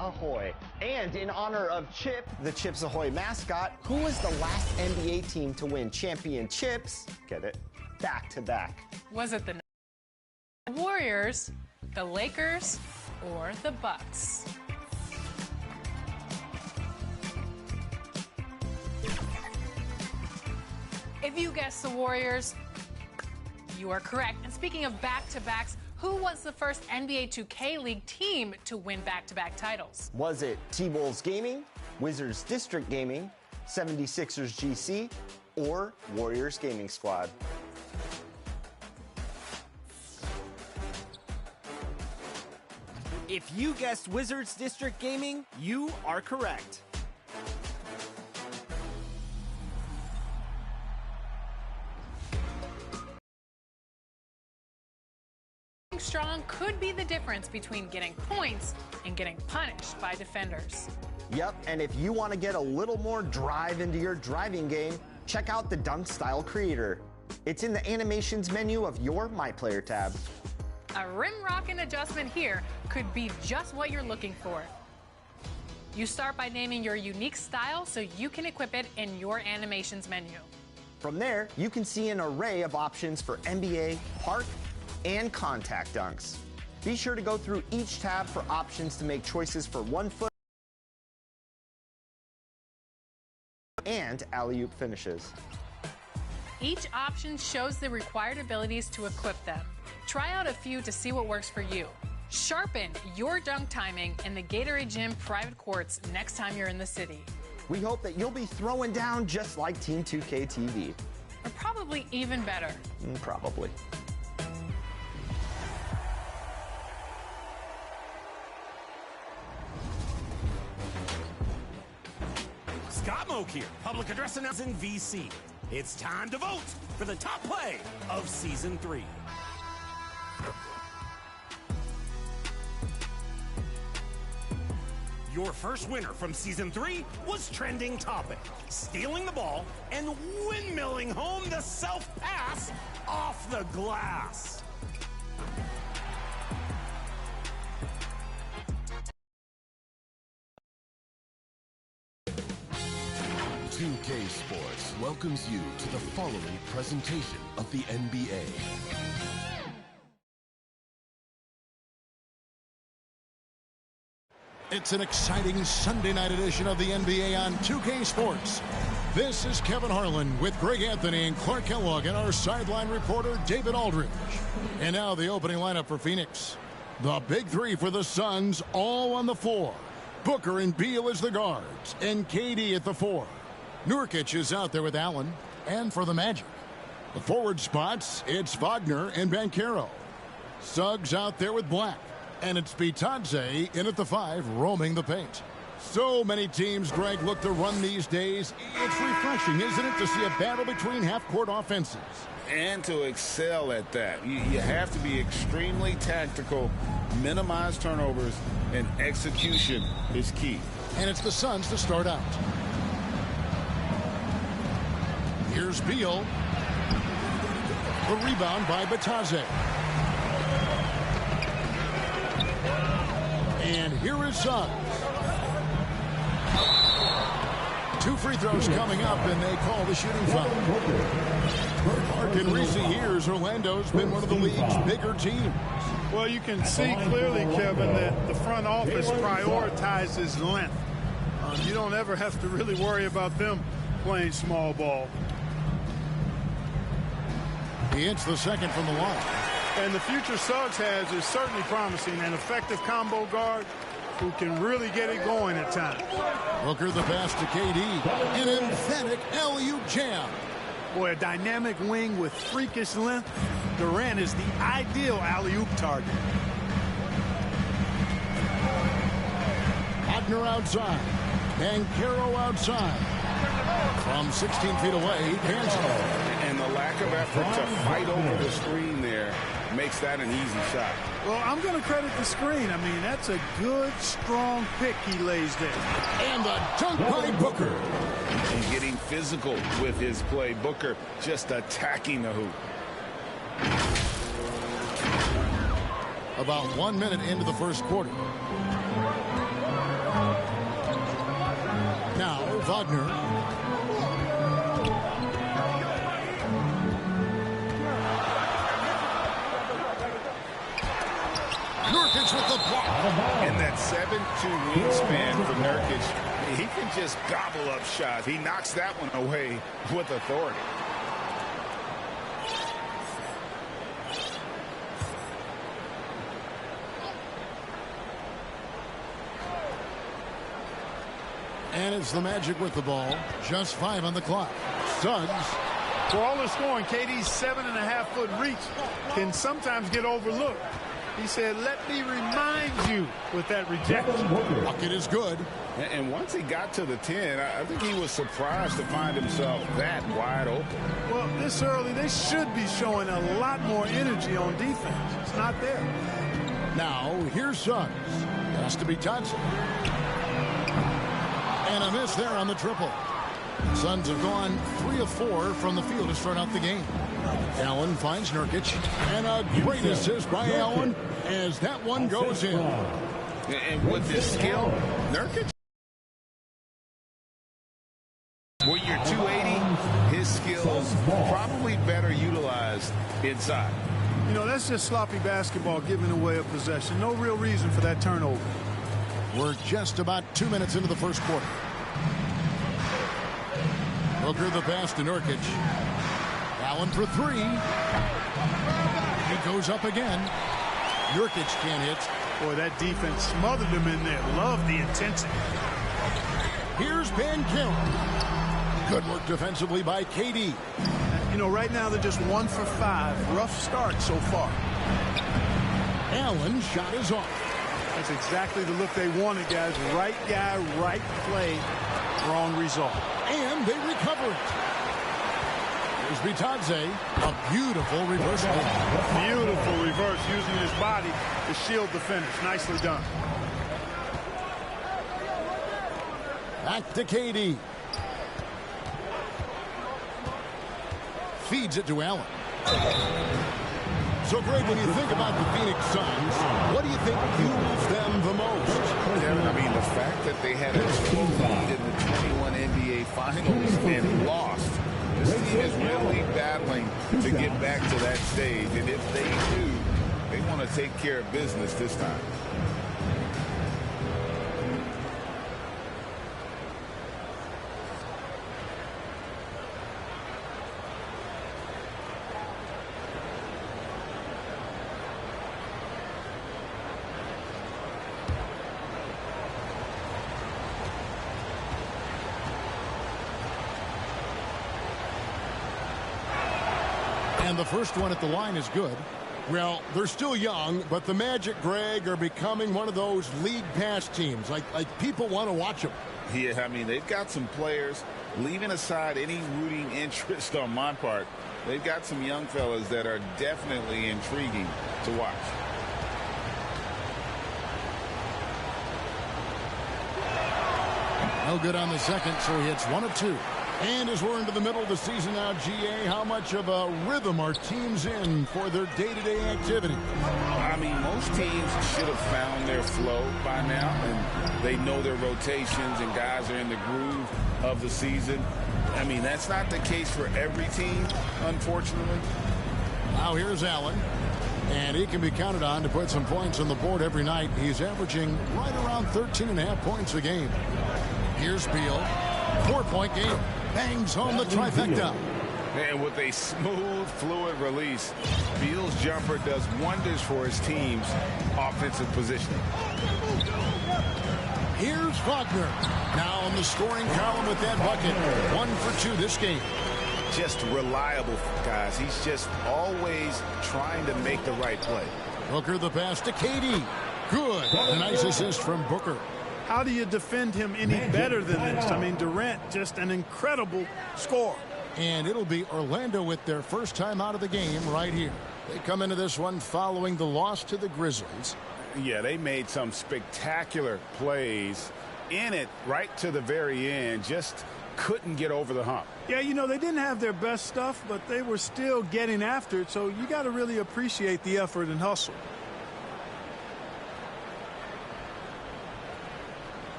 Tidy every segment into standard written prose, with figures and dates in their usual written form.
Ahoy. And in honor of Chip, the Chips Ahoy mascot, who was the last NBA team to win championships, get it, back-to-back? Was it the Warriors, the Lakers, or the Bucks? If you guessed the Warriors, you are correct. And speaking of back-to-backs, who was the first NBA 2K League team to win back-to-back titles? Was it T-Bulls Gaming, Wizards District Gaming, 76ers GC, or Warriors Gaming Squad? If you guessed Wizards District Gaming, you are correct. Strong could be the difference between getting points and getting punished by defenders. Yep, and if you want to get a little more drive into your driving game, check out the Dunk Style Creator. It's in the animations menu of your My Player tab. A rim rocking adjustment here could be just what you're looking for. You start by naming your unique style so you can equip it in your animations menu. From there, you can see an array of options for NBA, park, and contact dunks. Be sure to go through each tab for options to make choices for 1 foot and alley-oop finishes. Each option shows the required abilities to equip them. Try out a few to see what works for you. Sharpen your dunk timing in the Gatorade Gym private courts next time you're in the city. We hope that you'll be throwing down just like Team 2K TV. Or probably even better. Probably. Scott Moak here, public address announcing VC. It's time to vote for the top play of Season 3. Your first winner from Season 3 was Trending Topic, stealing the ball and windmilling home the self-pass off the glass. .2K Sports welcomes you to the following presentation of the NBA. It's an exciting Sunday night edition of the NBA on 2K Sports. This is Kevin Harlan with Greg Anthony and Clark Kellogg and our sideline reporter David Aldridge. And now the opening lineup for Phoenix. The big three for the Suns all on the floor. Booker and Beal as the guards and KD at the 4. Nurkic is out there with Allen, and for the Magic. The forward spots, it's Wagner and Banchero. Suggs out there with Black, and it's Bitadze in at the 5, roaming the paint. So many teams, Greg, look to run these days. It's refreshing, isn't it, to see a battle between half-court offenses? And to excel at that. You have to be extremely tactical, minimize turnovers, and execution is key. And it's the Suns to start out. Here's Beal. The rebound by Bitadze. And here is Suggs. 2 free throws coming up, and they call the shooting foul. In recent years, Orlando's been one of the league's bigger teams. Well, you can see clearly, Kevin, that the front office prioritizes length. You don't ever have to really worry about them playing small ball. He hits the second from the line. And the future Suggs has is certainly promising. An effective combo guard who can really get it going at times. Booker the pass to KD. An emphatic alley-oop jam. Boy, a dynamic wing with freakish length. Durant is the ideal alley-oop target. Wagner outside. Banchero outside. From 16 feet away, he pans it. And the lack of effort to fight over the screen there makes that an easy shot. Well, I'm going to credit the screen. I mean, that's a good, strong pick he lays there. And the dunk by Booker. He's getting physical with his play. Booker just attacking the hoop. About 1 minute into the first quarter. Wagner. Nurkic with the block. And that 7'2" wingspan for Nurkic, he can just gobble up shots. He knocks that one away with authority. And it's the Magic with the ball. Just 5 on the clock. Suns. For all the scoring, KD's 7.5-foot reach can sometimes get overlooked. He said, let me remind you with that rejection. Bucket is good. And once he got to the 10, I think he was surprised to find himself that wide open. Well, this early, they should be showing a lot more energy on defense. It's not there. Now, here's Suggs. Has to be Thompson. And a miss there on the triple. Suns have gone 3 of 4 from the field to start out the game. Allen finds Nurkic. And a great assist by Allen as that one goes in. And with his skill, Nurkic, when you're 280, his skills probably better utilized inside. You know, that's just sloppy basketball, giving away a possession. No real reason for that turnover. We're just about 2 minutes into the first quarter. Booker the pass to Nurkic. Allen for 3. He goes up again. Nurkic can't hit. Boy, that defense smothered him in there. Love the intensity. Here's Van Galen. Good work defensively by KD. You know, right now they're just 1 for 5. Rough start so far. Allen's shot is off. That's exactly the look they wanted, guys. Right guy, right play, wrong result. And they recover it. Here's Bitadze. A beautiful reverse. Beautiful reverse, using his body to shield the finish. Nicely done. Back to KD. Feeds it to Allen. So, Greg, when you think about the Phoenix Suns, what do you think fuels them the most? I mean, the fact that they had a lead in the 21 NBA Finals and lost. This team is really battling to get back to that stage. And if they do, they want to take care of business this time. And the first one at the line is good. Well, they're still young, but the Magic, Greg, are becoming one of those league pass teams. Like people want to watch them. Yeah, I mean, they've got some players, leaving aside any rooting interest on my part, they've got some young fellas that are definitely intriguing to watch. No good on the second, so he hits 1 of 2. And as we're into the middle of the season now, GA, how much of a rhythm are teams in for their day-to-day activity? I mean, most teams should have found their flow by now, and they know their rotations and guys are in the groove of the season. I mean, that's not the case for every team, unfortunately. Now here's Allen, and he can be counted on to put some points on the board every night. He's averaging right around 13.5 points a game. Here's Beal, 4-point game. Bangs home the trifecta. And with a smooth, fluid release, Beal's jumper does wonders for his team's offensive positioning. Here's Wagner. Now on the scoring column with that bucket. 1 for 2 this game. Just reliable, guys. He's just always trying to make the right play. Booker the pass to KD. Good. A nice assist from Booker. How do you defend him any better than this? I mean, Durant, just an incredible scorer. And it'll be Orlando with their first time out of the game right here. They come into this one following the loss to the Grizzlies. Yeah, they made some spectacular plays in it right to the very end. Just couldn't get over the hump. Yeah, you know, they didn't have their best stuff, but they were still getting after it. So you got to really appreciate the effort and hustle.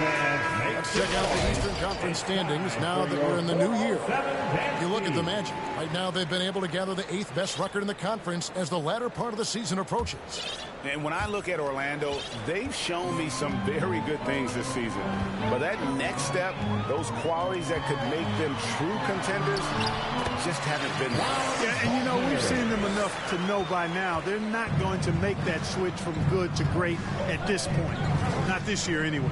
Let's check out the Eastern Conference standings now that we're in the new year. You look at the Magic. Right now they've been able to gather the 8th best record in the conference as the latter part of the season approaches. And when I look at Orlando, they've shown me some very good things this season. But that next step, those qualities that could make them true contenders, just haven't been there. Yeah, and you know, we've seen them enough to know by now they're not going to make that switch from good to great at this point. Not this year anyway.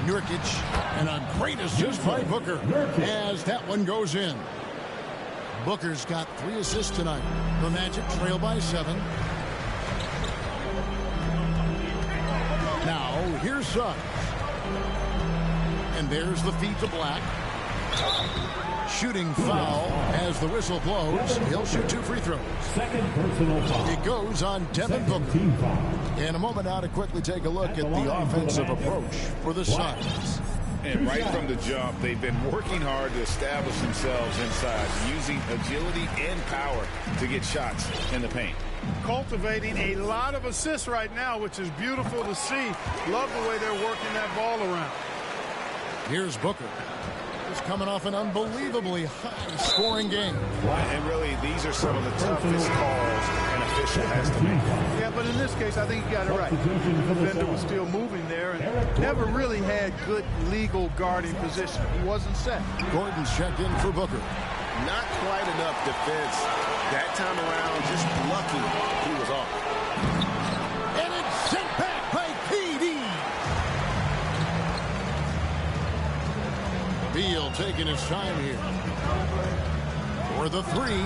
Nurkic, and a great assist by Booker as that one goes in. Booker's got 3 assists tonight. The Magic trail by 7. Now, here's Suggs. And there's the feed to Black. Shooting foul as the whistle blows. He'll shoot 2 free throws. Second personal foul. It goes on Devin Booker. In a moment now to quickly take a look at the offensive approach for the Suns. And right from the jump, they've been working hard to establish themselves inside, using agility and power to get shots in the paint. Cultivating a lot of assists right now, which is beautiful to see. Love the way they're working that ball around. Here's Booker. He's coming off an unbelievably high-scoring game. And really, these are some of the toughest calls an official has to make. Yeah, but in this case, I think you got it right. The defender was still moving there and never really had good legal guarding position. He wasn't set. Gordon's checked in for Booker. Not quite enough defense. That time around, just lucky he was off. And it's sent back by KD. Beal taking his time here. For the 3.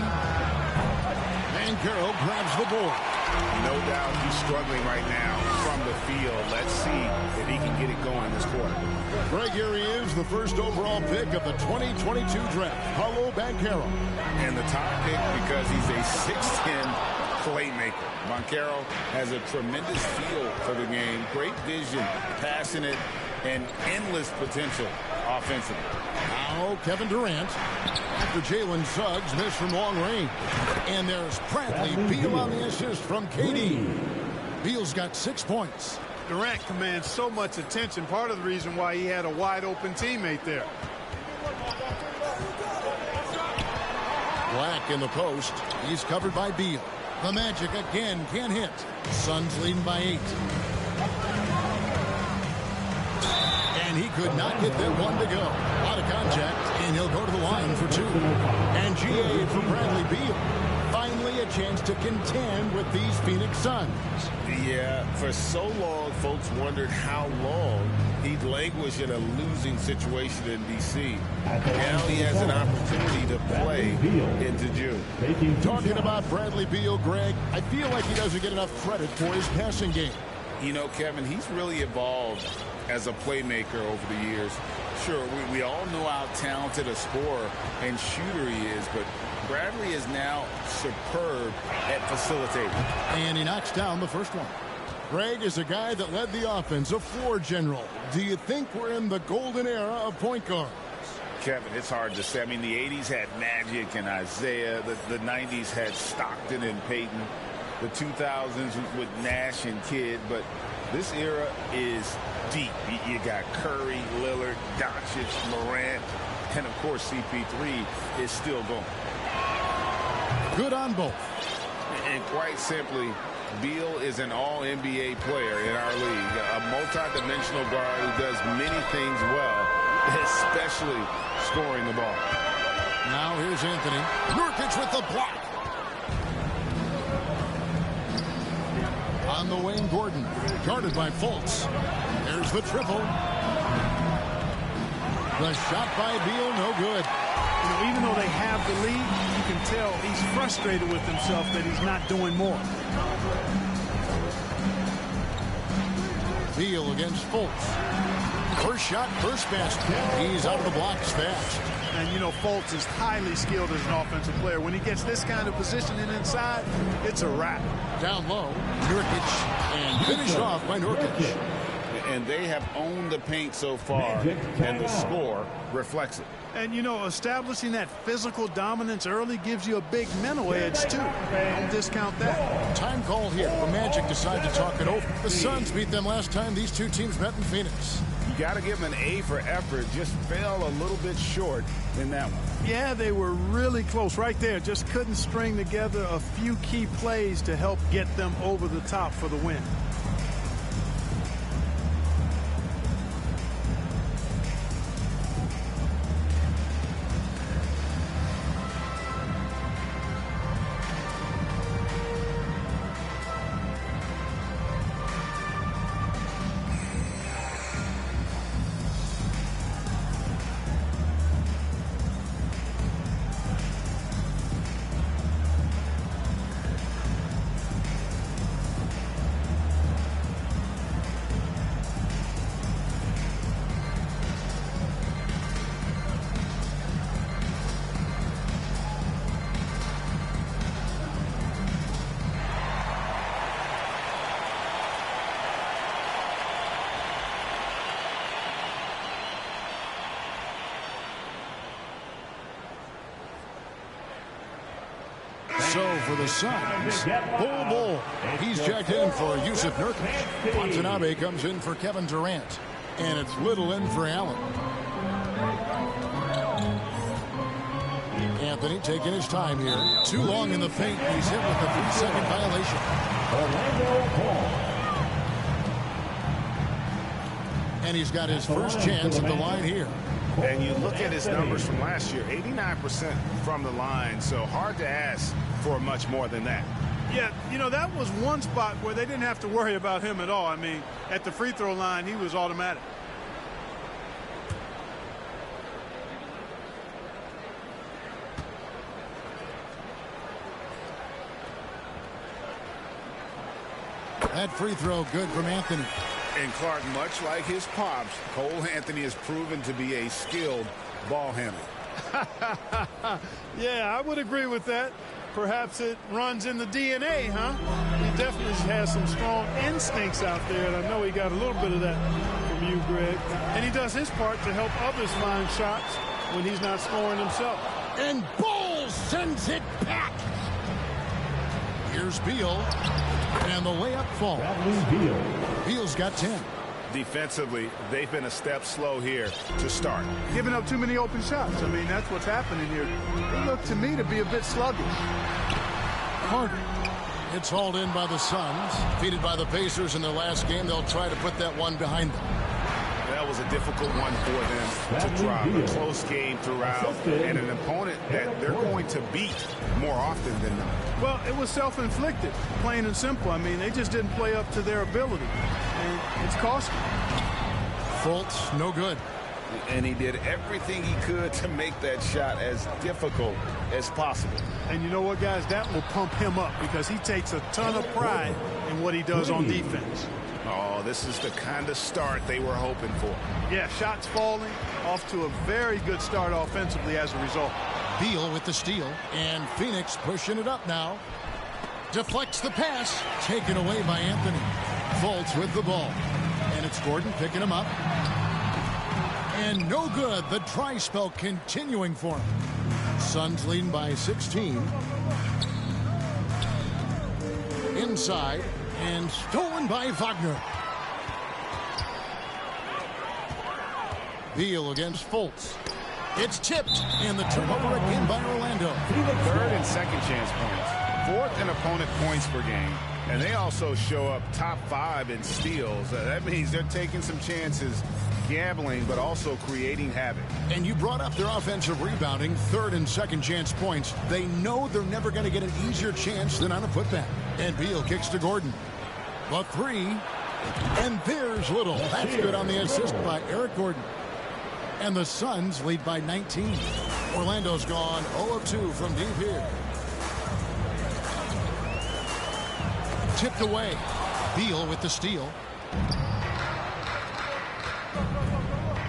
Banchero grabs the board. No doubt he's struggling right now from the field. Let's see if he can get it going this quarter. Greg, here he is, the first overall pick of the 2022 draft, Paolo Banchero. And the top pick because he's a 6'10 playmaker. Banchero has a tremendous feel for the game, great vision, passing it, and endless potential offensively. Now Kevin Durant after Jalen Suggs missed from long range. And there's Bradley Beal on the assist from KD. Beal's got 6 points. Durant commands so much attention. Part of the reason why he had a wide open teammate there. Black in the post. He's covered by Beal. The Magic again can't hit. Suns leading by 8. And he could not get that one to go. A lot of contact, and he'll go to the line for 2. And GA for Bradley Beal. Finally a chance to contend with these Phoenix Suns. Yeah, for so long, folks wondered how long he'd languish in a losing situation in D.C. Now he has an opportunity to play into June. Talking about Bradley Beal, Greg, I feel like he doesn't get enough credit for his passing game. You know, Kevin, he's really evolved as a playmaker over the years. Sure, we all know how talented a scorer and shooter he is, but Bradley is now superb at facilitating. And he knocks down the first one. Greg is a guy that led the offense, a floor general. Do you think we're in the golden era of point guards? Kevin, it's hard to say. I mean, the 80s had Magic and Isaiah. The 90s had Stockton and Peyton. The 2000s with Nash and Kidd. But this era is deep. You got Curry, Lillard, Doncic, Morant, and, of course, CP3 is still going. Good on both. And quite simply, Beal is an all-NBA player in our league, a multi-dimensional guard who does many things well, especially scoring the ball. Now here's Anthony. Nurkic with the block. On the wing, Gordon, guarded by Fultz. There's the triple. The shot by Beal, no good. You know, even though they have the lead, you can tell he's frustrated with himself that he's not doing more. Beal against Fultz. First shot, first basket. He's out of the blocks fast. And, you know, Fultz is highly skilled as an offensive player. When he gets this kind of positioning inside, it's a wrap. Down low, Nurkic, and finished off by Nurkic. And they have owned the paint so far, and the score reflects it. And, you know, establishing that physical dominance early gives you a big mental edge, too. Don't discount that. Time call here. The Magic decide to talk it over. The Suns beat them last time these two teams met in Phoenix. You got to give them an A for effort. Just fell a little bit short in that one. Yeah, they were really close right there. Just couldn't string together a few key plays to help get them over the top for the win. So for the Suns, Bull. He's jacked in for Yusuf Nurkic. Watanabe comes in for Kevin Durant. And it's Little in for Allen. Anthony taking his time here. Too long in the paint. He's hit with a 3-second violation. And he's got his first chance at the line here. And you look at his numbers from last year, 89% from the line, so hard to ask for much more than that. Yeah, you know, that was one spot where they didn't have to worry about him at all. I mean, at the free throw line, he was automatic. That free throw good from Anthony. And Clark, much like his pops, Cole Anthony has proven to be a skilled ball handler. Yeah, I would agree with that. Perhaps it runs in the DNA, huh? He definitely has some strong instincts out there, and I know he got a little bit of that from you, Greg. And he does his part to help others find shots when he's not scoring himself. And Ball sends it back. Here's Beal. And the layup falls. Beal's got 10. Defensively, they've been a step slow here to start. Giving up too many open shots. I mean, that's what's happening here. They look to me to be a bit sluggish. Carter. It's hauled in by the Suns. Defeated by the Pacers in their last game. They'll try to put that one behind them. That was a difficult one for them to drop. A close game throughout, and an opponent that they're going to beat more often than not. Well, it was self-inflicted, plain and simple. I mean, they just didn't play up to their ability, and it's costly. Fultz, no good. And he did everything he could to make that shot as difficult as possible. And you know what, guys? That will pump him up because he takes a ton of pride in what he does on defense. Oh, this is the kind of start they were hoping for. Yeah, shots falling, off to a very good start offensively as a result. Beal with the steal, and Phoenix pushing it up now. Deflects the pass, taken away by Anthony. Fultz with the ball, and it's Gordon picking him up. And no good. The dry spell continuing for him. Suns leading by 16. Inside. And stolen by Wagner. Beal against Fultz. It's tipped, and the turnover again by Orlando. Third and second chance points. Fourth in opponent points per game. And they also show up top 5 in steals. That means they're taking some chances, gambling, but also creating havoc. And you brought up their offensive rebounding, third and second chance points. They know they're never going to get an easier chance than on a putback. And Beal kicks to Gordon. A three, and there's Little. That's good on the assist by Eric Gordon. And the Suns lead by 19. Orlando's gone 0 of 2 from deep here. Tipped away. Beal with the steal.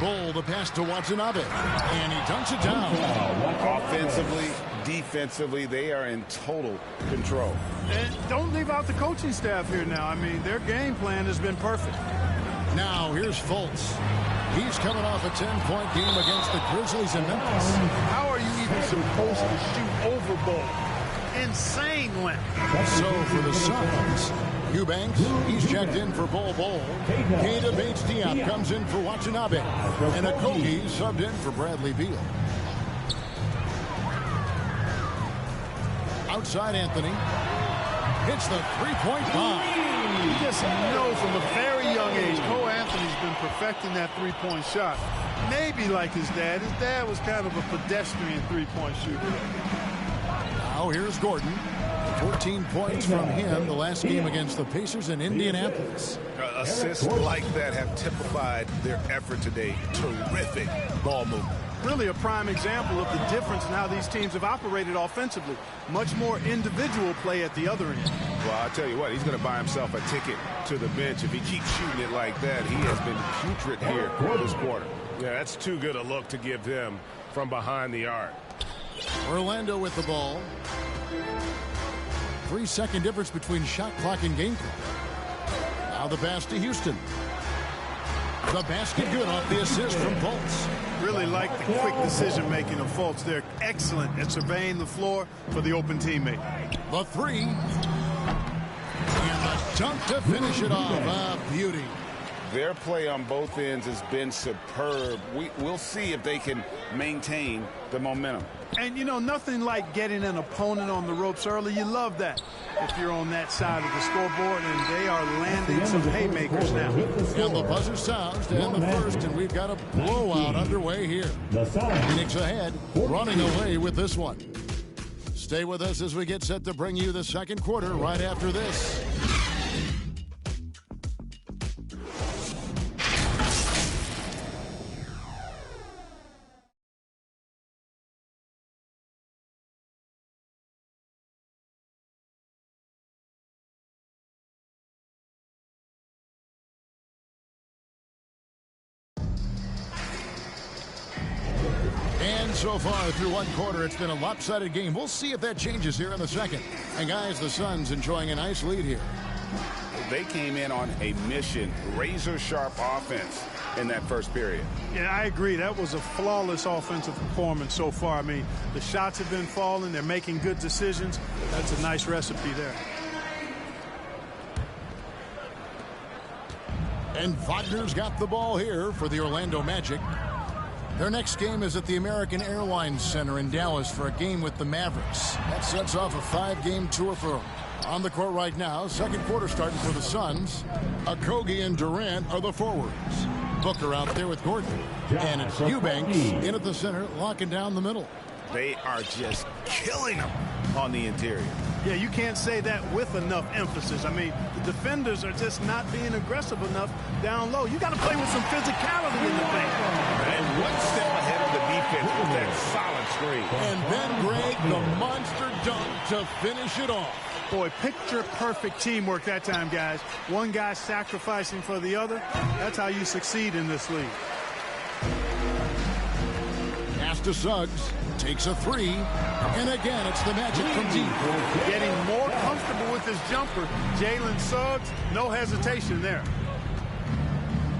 Bull the pass to Watanabe, and he dunks it down. Offensively, defensively, they are in total control. And don't leave out the coaching staff here now. I mean, their game plan has been perfect. Now here's Fultz. He's coming off a 10-point game against the Grizzlies in Memphis. How are you even supposed to shoot over ball? Insane length. So for the Suns, Eubanks, he's checked in for Bol Bol. Keita Bates-Diop comes in for Watanabe. And Okogie subbed in for Bradley Beal. Outside Anthony. Hits the three-point bomb. You just know from a very young age, Cole Anthony's been perfecting that three-point shot. Maybe like his dad. His dad was kind of a pedestrian three-point shooter. Now here's Gordon. 14 points from him the last game against the Pacers in Indianapolis. Assists like that have typified their effort today. Terrific ball movement. Really a prime example of the difference in how these teams have operated offensively. Much more individual play at the other end. Well, I'll tell you what, he's going to buy himself a ticket to the bench if he keeps shooting it like that. He has been putrid here this quarter. Yeah, that's too good a look to give them from behind the arc. Orlando with the ball. 3-second difference between shot clock and game clock. Now the pass to Houston. The basket good off the assist from Fultz. Really like the quick decision-making of Fultz. They're excellent at surveying the floor for the open teammate. The three. And the dunk to finish it off. A beauty. Their play on both ends has been superb. We'll see if they can maintain the momentum. And, you know, nothing like getting an opponent on the ropes early. You love that if you're on that side of the scoreboard, and they are landing some haymakers now. And the buzzer sounds to end the first, and we've got a blowout underway here. Phoenix ahead, running away with this one. Stay with us as we get set to bring you the second quarter right after this. So far through one quarter, it's been a lopsided game. We'll see if that changes here in the second. And guys, the Suns enjoying a nice lead here. They came in on a mission, razor-sharp offense in that first period. Yeah, I agree. That was a flawless offensive performance so far. I mean, the shots have been falling. They're making good decisions. That's a nice recipe there. And Wagner's got the ball here for the Orlando Magic. Their next game is at the American Airlines Center in Dallas for a game with the Mavericks. That sets off a 5-game tour for them. On the court right now, second quarter starting for the Suns. Okogie and Durant are the forwards. Booker out there with Gordon. And it's Eubanks in at the center, locking down the middle. They are just killing them on the interior. Yeah, you can't say that with enough emphasis. I mean, the defenders are just not being aggressive enough down low. You got to play with some physicality in the paint. And one step ahead of the defense with that solid screen. And then Greg, the monster dunk to finish it off. Boy, picture-perfect teamwork that time, guys. One guy sacrificing for the other. That's how you succeed in this league. Pass to Suggs. Takes a three. And again, it's the Magic from deep. Getting more comfortable with his jumper. Jalen Suggs, no hesitation there.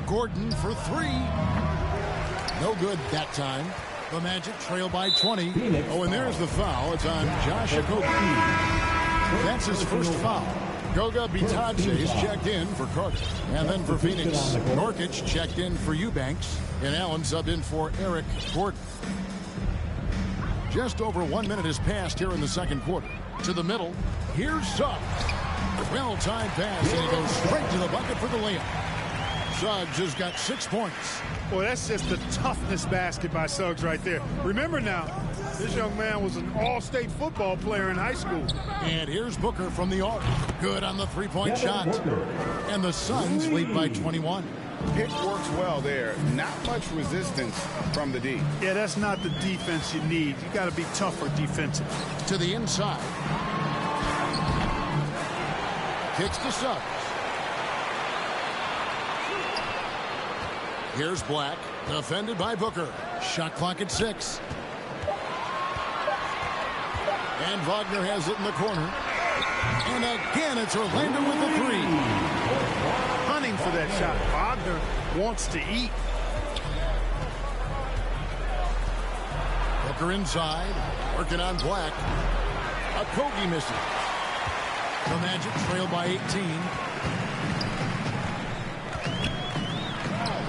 Gordon for three. No good that time. The Magic trail by 20. Oh, and there's the foul. It's on Josh Okogie. That's his first foul. Goga Bitadze is checked in for Carter. And then for Phoenix, Nurkic checked in for Eubanks. And Allen subbed in for Eric Gordon. Just over 1 minute has passed here in the second quarter. To the middle, here's Suggs. Well-timed pass, and he goes straight to the bucket for the layup. Suggs has got 6 points. Boy, that's just the toughness basket by Suggs right there. Remember now, this young man was an all-state football player in high school. And here's Booker from the arc. Good on the three-point shot. And the Suns lead by 21. Pick works well there. Not much resistance from the D. Yeah, that's not the defense you need. You got to be tougher defensively. To the inside. Kicks to Suggs. Here's Black. Defended by Booker. Shot clock at 6. And Wagner has it in the corner. And again, it's Orlando with the three. Hunting for that shot. Wagner wants to eat. Booker inside, working on Black. A Kogi misses. The Magic trail by 18.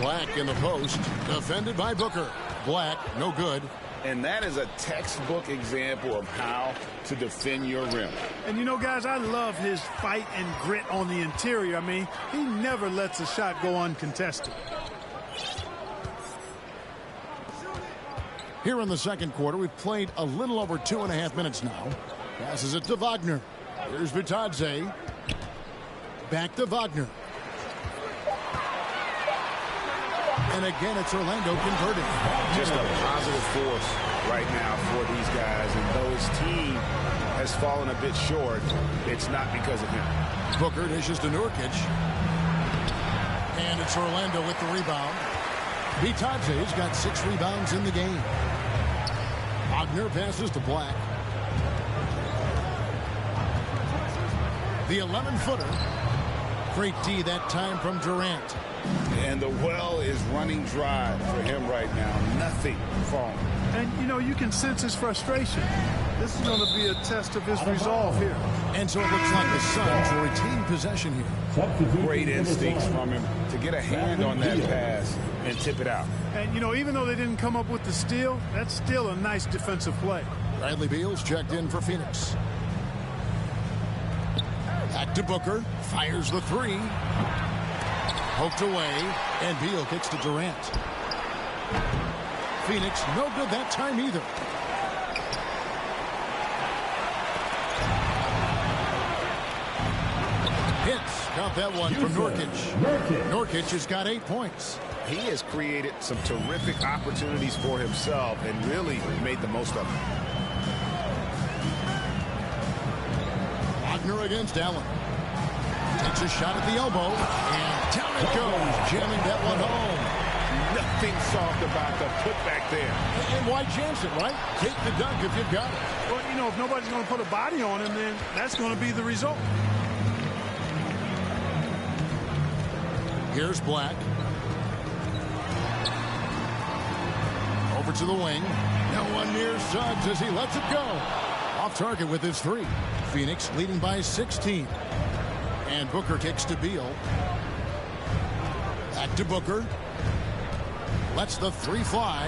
Black in the post, defended by Booker. Black, no good. And that is a textbook example of how to defend your rim. And, you know, guys, I love his fight and grit on the interior. I mean, he never lets a shot go uncontested. Here in the second quarter, we've played a little over 2.5 minutes now. Passes it to Wagner. Here's Vitadze. Back to Wagner. And again, it's Orlando converting. Just a positive force right now for these guys. And though his team has fallen a bit short, it's not because of him. Booker dishes to Nurkic. And it's Orlando with the rebound. Vitadze's got 6 rebounds in the game. Wagner passes to Black. The 11-footer. Great D that time from Durant. And the well is running dry for him right now. Nothing falling. And, you know, you can sense his frustration. This is going to be a test of his resolve here. And so it looks like the Suns will retain possession here. Great instincts from him to get a hand on that pass and tip it out. And, you know, even though they didn't come up with the steal, that's still a nice defensive play. Bradley Beal's checked in for Phoenix. Back to Booker. Fires the 3. Poked away. And Beal kicks to Durant. Phoenix no good that time either. Hits. Got that one from Nurkic. Nurkic has got 8 points. He has created some terrific opportunities for himself and really made the most of them. Wagner against Allen. Takes a shot at the elbow. And down it goes. Jamming that one home. Nothing soft about the putback there. And why chance it, right? Take the dunk if you've got it. Well, you know, if nobody's going to put a body on him, then that's going to be the result. Here's Black. Over to the wing. No one near Suggs as he lets it go. Off target with his 3. Phoenix leading by 16. And Booker kicks to Beal. Back to Booker. Lets the 3 fly.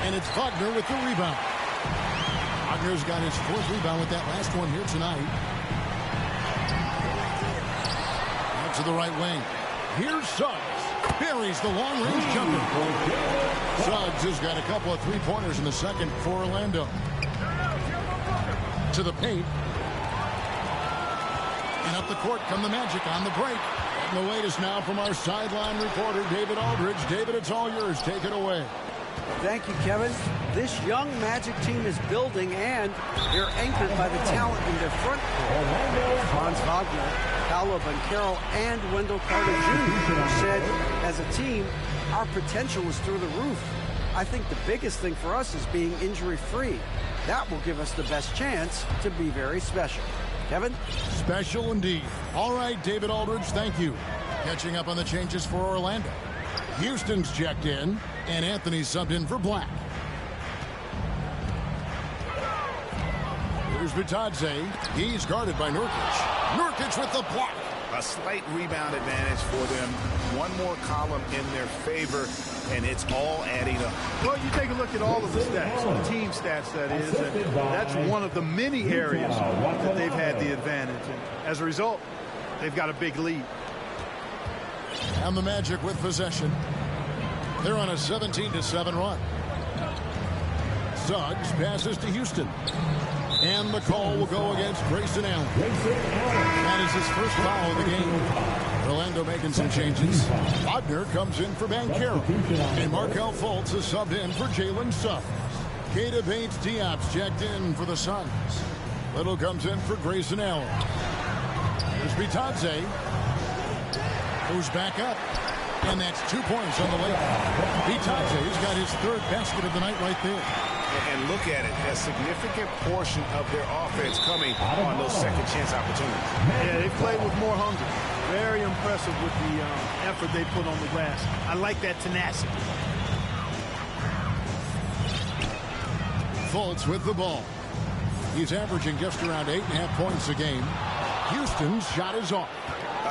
And it's Wagner with the rebound. Wagner's got his 4th rebound with that last one here tonight. Out to the right wing. Here's Suggs. Buries the long-range jumper. Suggs has got a couple of 3-pointers in the second for Orlando. To the paint. And up the court come the Magic on the break. And the latest now from our sideline reporter, David Aldridge. David, it's all yours. Take it away. Thank you, Kevin. This young Magic team is building, and they're anchored by the talent in their front court. Franz Wagner, Paolo Banchero, and Wendell Carter Jr. said, as a team, our potential is through the roof. I think the biggest thing for us is being injury-free. That will give us the best chance to be very special. Kevin? Special indeed. All right, David Aldridge, thank you. Catching up on the changes for Orlando. Houston's checked in, and Anthony's subbed in for Black. Here's Vitadze. He's guarded by Nurkic. Nurkic with the block. A slight rebound advantage for them. One more column in their favor, and it's all adding up. Well, you take a look at all of the stats, the team stats, that is, and that's one of the many areas that they've had the advantage. And as a result, they've got a big lead. And the Magic with possession. They're on a 17-7 run. Suggs passes to Houston. And the call will go against Grayson Allen. That is his first foul of the game. Orlando making some changes. Wagner comes in for Banchero. And Markelle Fultz is subbed in for Jalen Suggs. Keita Bates-Diop's checked in for the Suns. Little comes in for Grayson Allen. Here's Vitadze, who's back up. And that's 2 points on the layup. Vitadze's got his 3rd basket of the night right there. And look at it, a significant portion of their offense coming on those second chance opportunities. Yeah, they played with more hunger. Very impressive with the effort they put on the glass. I like that tenacity. Fultz with the ball. He's averaging just around 8.5 points a game. Houston's shot is off.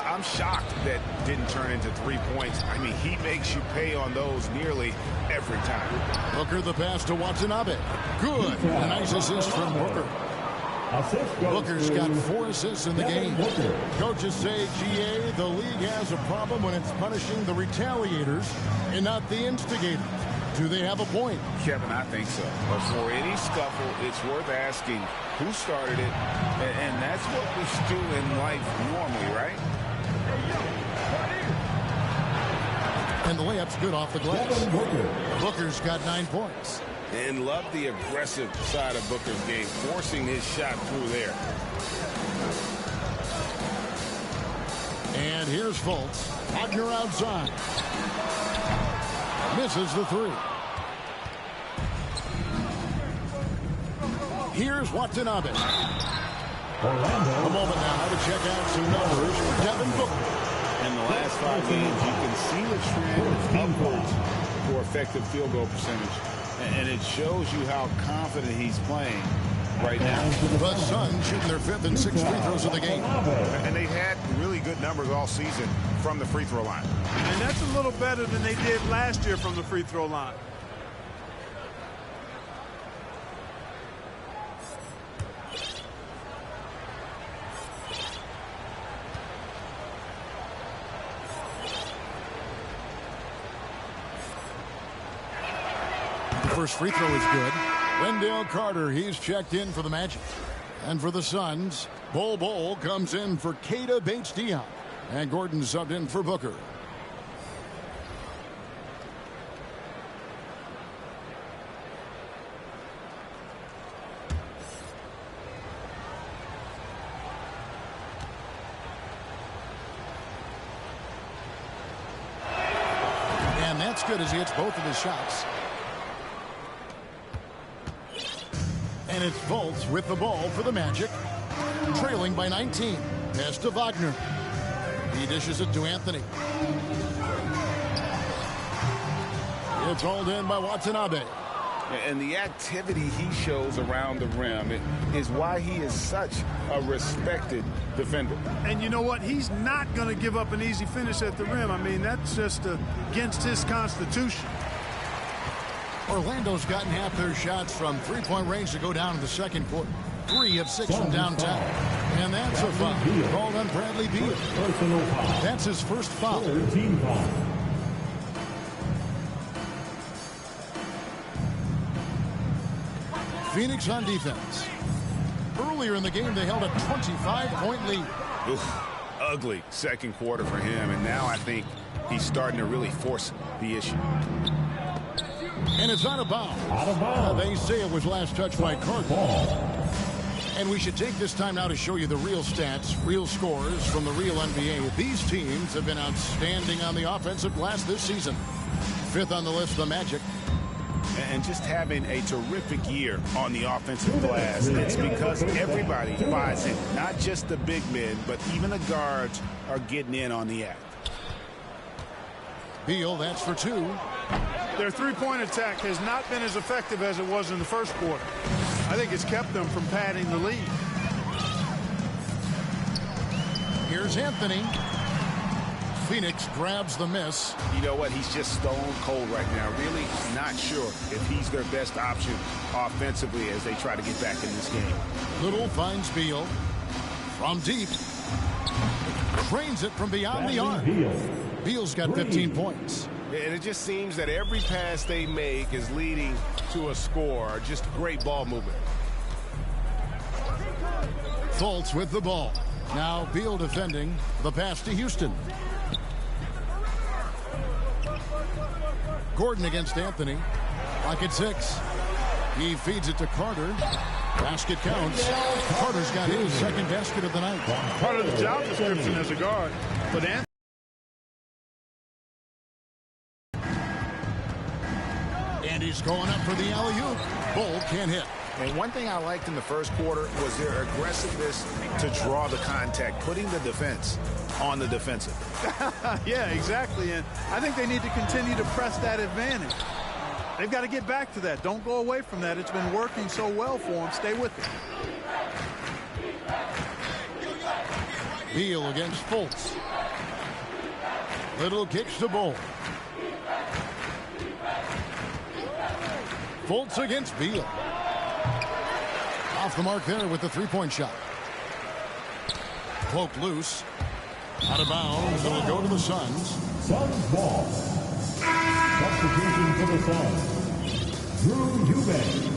I'm shocked that didn't turn into 3 points. I mean, he makes you pay on those nearly every time. Booker the pass to Watanabe. Good. A nice assist from Booker. Booker's got 4 assists in the game. Coaches say, GA, the league has a problem when it's punishing the retaliators and not the instigators. Do they have a point? Kevin, I think so. But for any scuffle, it's worth asking who started it. And that's what we do in life normally, right? And the layup's good off the glass. Booker's got 9 points. And love the aggressive side of Booker's game, forcing his shot through there. And here's Fultz. Wagner outside. Misses the 3. Here's Watanabe. A moment now to check out some numbers for Devin Booker. In the last 5 games, you can see the trend upwards for effective field goal percentage. And it shows you how confident he's playing right now. The Suns shooting their 5th and 6th free throws of the game. And they've had really good numbers all season from the free throw line. And that's a little better than they did last year from the free throw line. First free throw is good. Wendell Carter, he's checked in for the Magic. And for the Suns, Bol comes in for Keita Bates-Diop. And Gordon subbed in for Booker. And that's good as he hits both of his shots. And it's Fultz with the ball for the Magic, trailing by 19. Pass to Wagner. He dishes it to Anthony. It's hauled in by Watanabe. And the activity he shows around the rim is why he is such a respected defender. And you know what? He's not going to give up an easy finish at the rim. I mean, that's just against his constitution. Orlando's gotten half their shots from three-point range to go down in the second quarter. 3 of 6 from downtown. And that's a foul called on Bradley Beal. That's his first foul. Phoenix on defense. Earlier in the game, they held a 25-point lead. Oof, ugly second quarter for him, and now I think he's starting to really force the issue. And it's out of bounds. They say it was last touched by Carter. And we should take this time now to show you the real stats, real scores from the real NBA. These teams have been outstanding on the offensive glass this season. 5th on the list, the Magic. And just having a terrific year on the offensive glass. It's because everybody buys in. Not just the big men, but even the guards are getting in on the act. Beal, that's for 2. Their three-point attack has not been as effective as it was in the first quarter. I think it's kept them from padding the lead. Here's Anthony. Phoenix grabs the miss. You know what? He's just stone cold right now. Really not sure if he's their best option offensively as they try to get back in this game. Little finds Beal. From deep. Trains it from beyond the arc. Beal's got 15 points. And it just seems that every pass they make is leading to a score. Just great ball movement. Fultz with the ball. Now Beal defending. The pass to Houston. Gordon against Anthony. Clock at 6. He feeds it to Carter. Basket counts. Carter's got his second basket of the night. Part of the job description as a guard. But Anthony. And he's going up for the alley-oop. Bol can't hit. And one thing I liked in the first quarter was their aggressiveness to draw the contact, putting the defense on the defensive. Yeah, exactly. And I think they need to continue to press that advantage. They've got to get back to that. Don't go away from that. It's been working so well for them. Stay with it. Beal against Fultz. Little kicks the ball. Fultz against Beal. Off the mark there with the three-point shot. Cloak loose. Out of bounds. It'll go to the Suns. Suns ball. Substitution for the Suns. Drew Eubanks.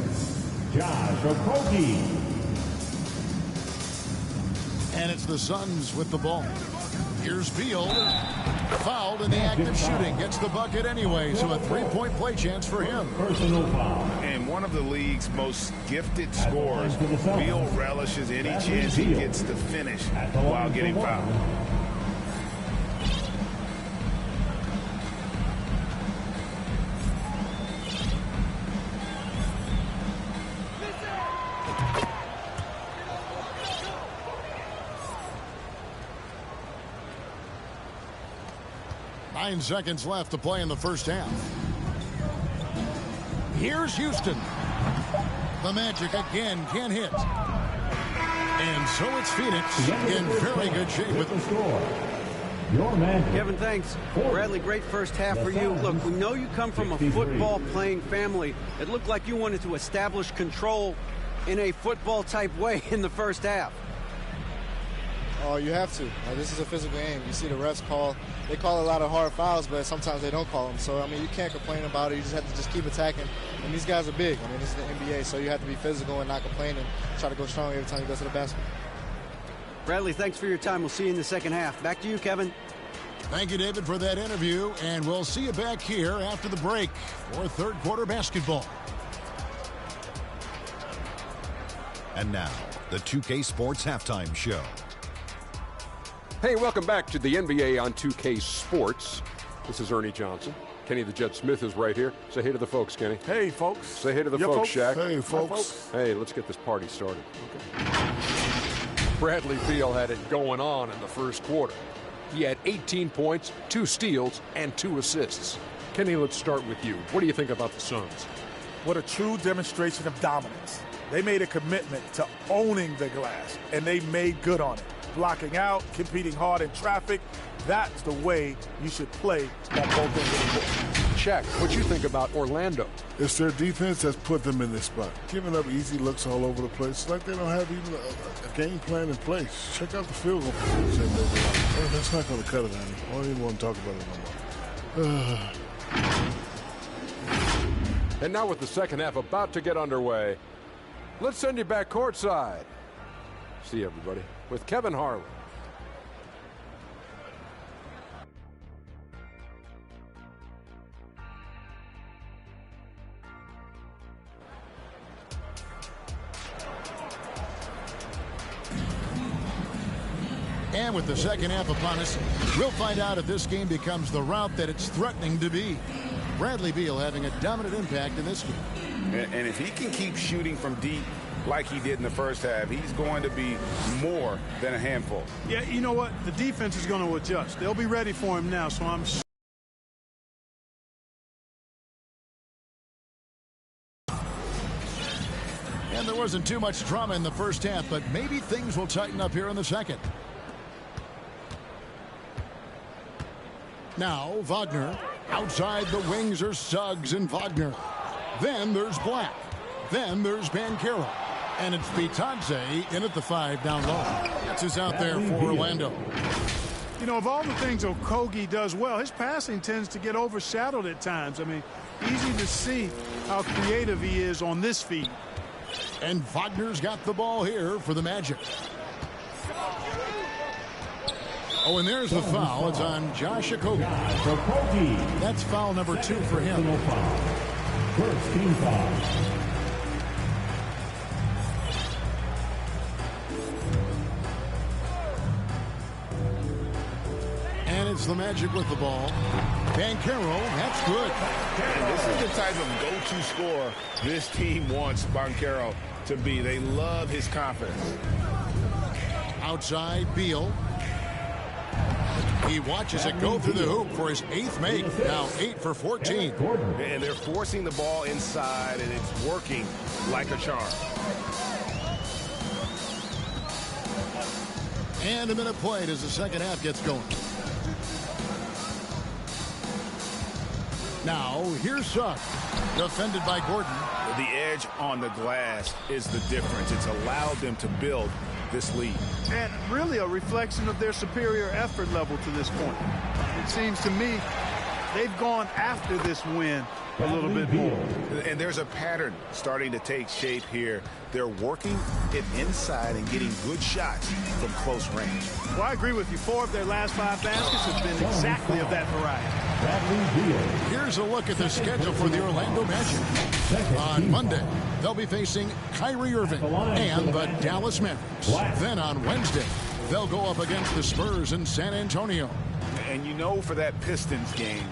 Josh Okogie. And it's the Suns with the ball. Here's Beal. Fouled in the act of shooting. Gets the bucket anyway, so a three-point play chance for him. Personal foul. And one of the league's most gifted scorers, Beal relishes any chance he gets to finish while getting fouled. Nine seconds left to play in the first half. Here's Houston. The Magic again can hit. And so it's Phoenix in very good shape with the score. Kevin, thanks. Bradley, great first half for you. Look, we know you come from a football-playing family. It looked like you wanted to establish control in a football-type way in the first half. Oh, you have to. This is a physical game. You see the refs they call a lot of hard fouls, but sometimes they don't call them. So, I mean, you can't complain about it. You just have to just keep attacking. And these guys are big. I mean, this is the NBA, so you have to be physical and not complain and try to go strong every time you go to the basket. Bradley, thanks for your time. We'll see you in the second half. Back to you, Kevin. Thank you, David, for that interview. And we'll see you back here after the break for third quarter basketball. And now, the 2K Sports Halftime Show. Hey, welcome back to the NBA on 2K Sports. This is Ernie Johnson. Kenny the Jet Smith is right here. Say hey to the folks, Kenny. Hey, folks. Say hey to the folks, Shaq. Hey, folks. Hey, let's get this party started. Okay. Bradley Beal had it going on in the first quarter. He had 18 points, 2 steals, and 2 assists. Kenny, let's start with you. What do you think about the Suns? What a true demonstration of dominance. They made a commitment to owning the glass, and they made good on it. Blocking out, competing hard in traffic. That's the way you should play on both ends of the court. Shaq, what you think about Orlando? It's their defense that's put them in this spot. Giving up easy looks all over the place. It's like they don't have even a game plan in place. Check out the field goal. That's not going to cut it, honey. I don't even want to talk about it no more. And now with the second half about to get underway, let's send you back courtside. See everybody with Kevin Harlan. And with the second half upon us, we'll find out if this game becomes the route that it's threatening to be. Bradley Beal having a dominant impact in this game. And if he can keep shooting from deep like he did in the first half, he's going to be more than a handful. Yeah, you know what? The defense is going to adjust. They'll be ready for him now, so I'm sure. And there wasn't too much drama in the first half, but maybe things will tighten up here in the second. Now, Wagner. Outside the wings are Suggs and Wagner. Then there's Black. Then there's Banchero. And it's Bitadze in at the 5 down low. That's who's out there for Orlando. You know, of all the things Okogie does well, his passing tends to get overshadowed at times. I mean, easy to see how creative he is on this feed. And Wagner's got the ball here for the Magic. Oh, and there's the foul. It's on Josh Okogie. That's foul number 2 for him. First team foul. And It's the Magic with the ball. Banchero, that's good. And this is the type of go-to scorer this team wants Banchero to be. They love his confidence. Outside, Beal. He watches it go through the hoop for his 8th make. Now 8 for 14. And they're forcing the ball inside, and it's working like a charm. And a minute played as the second half gets going. Now, here's Sugg. Defended by Gordon. The edge on the glass is the difference. It's allowed them to build this lead. And really a reflection of their superior effort level to this point. It seems to me they've gone after this win a little bit more. And there's a pattern starting to take shape here. They're working it inside and getting good shots from close range. Well, I agree with you. 4 of their last 5 baskets have been exactly of that variety. Here's a look at the schedule for the Orlando Magic. On Monday, they'll be facing Kyrie Irving and the Dallas Mavericks. Then on Wednesday, they'll go up against the Spurs in San Antonio. And you know, for that Pistons game,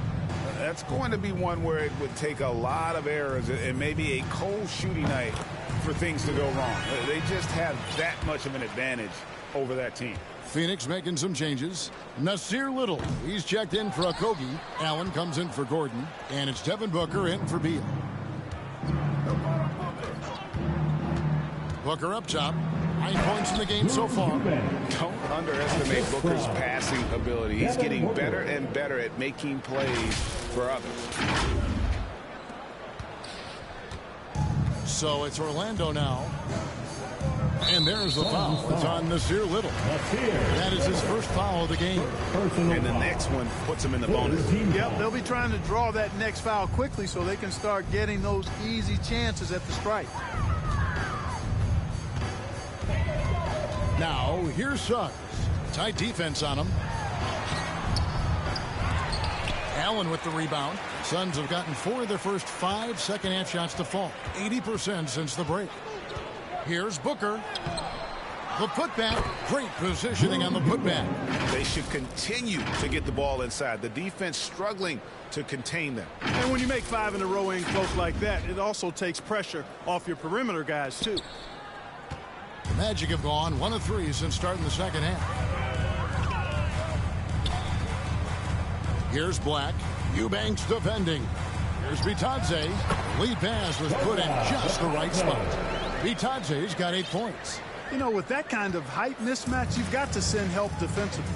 that's going to be one where it would take a lot of errors and maybe a cold shooting night for things to go wrong. They just have that much of an advantage over that team. Phoenix making some changes. Nasir Little, he's checked in for Okogie. Allen comes in for Gordon. And it's Devin Booker in for Beal. Booker up top. 9 points in the game so far. Don't underestimate Booker's passing ability. He's getting better and better at making plays for others. So it's Orlando now. And there's the foul. It's on Nasir Little. That is his first foul of the game. And the next one puts him in the bonus. Yep, they'll be trying to draw that next foul quickly so they can start getting those easy chances at the strike. Now, here's Suggs. Tight defense on him. Allen with the rebound. Suns have gotten 4 of their first 5 second-half shots to fall. 80% since the break. Here's Booker. The putback. Great positioning on the putback. They should continue to get the ball inside. The defense struggling to contain them. And when you make 5 in a row in close like that, it also takes pressure off your perimeter guys, too. The Magic have gone 1 of 3 since starting the second half. Here's Black. Eubanks defending. Here's Bitadze. Lead pass was put in just the right spot. Bitadze's got 8 points. You know, with that kind of height mismatch, you've got to send help defensively.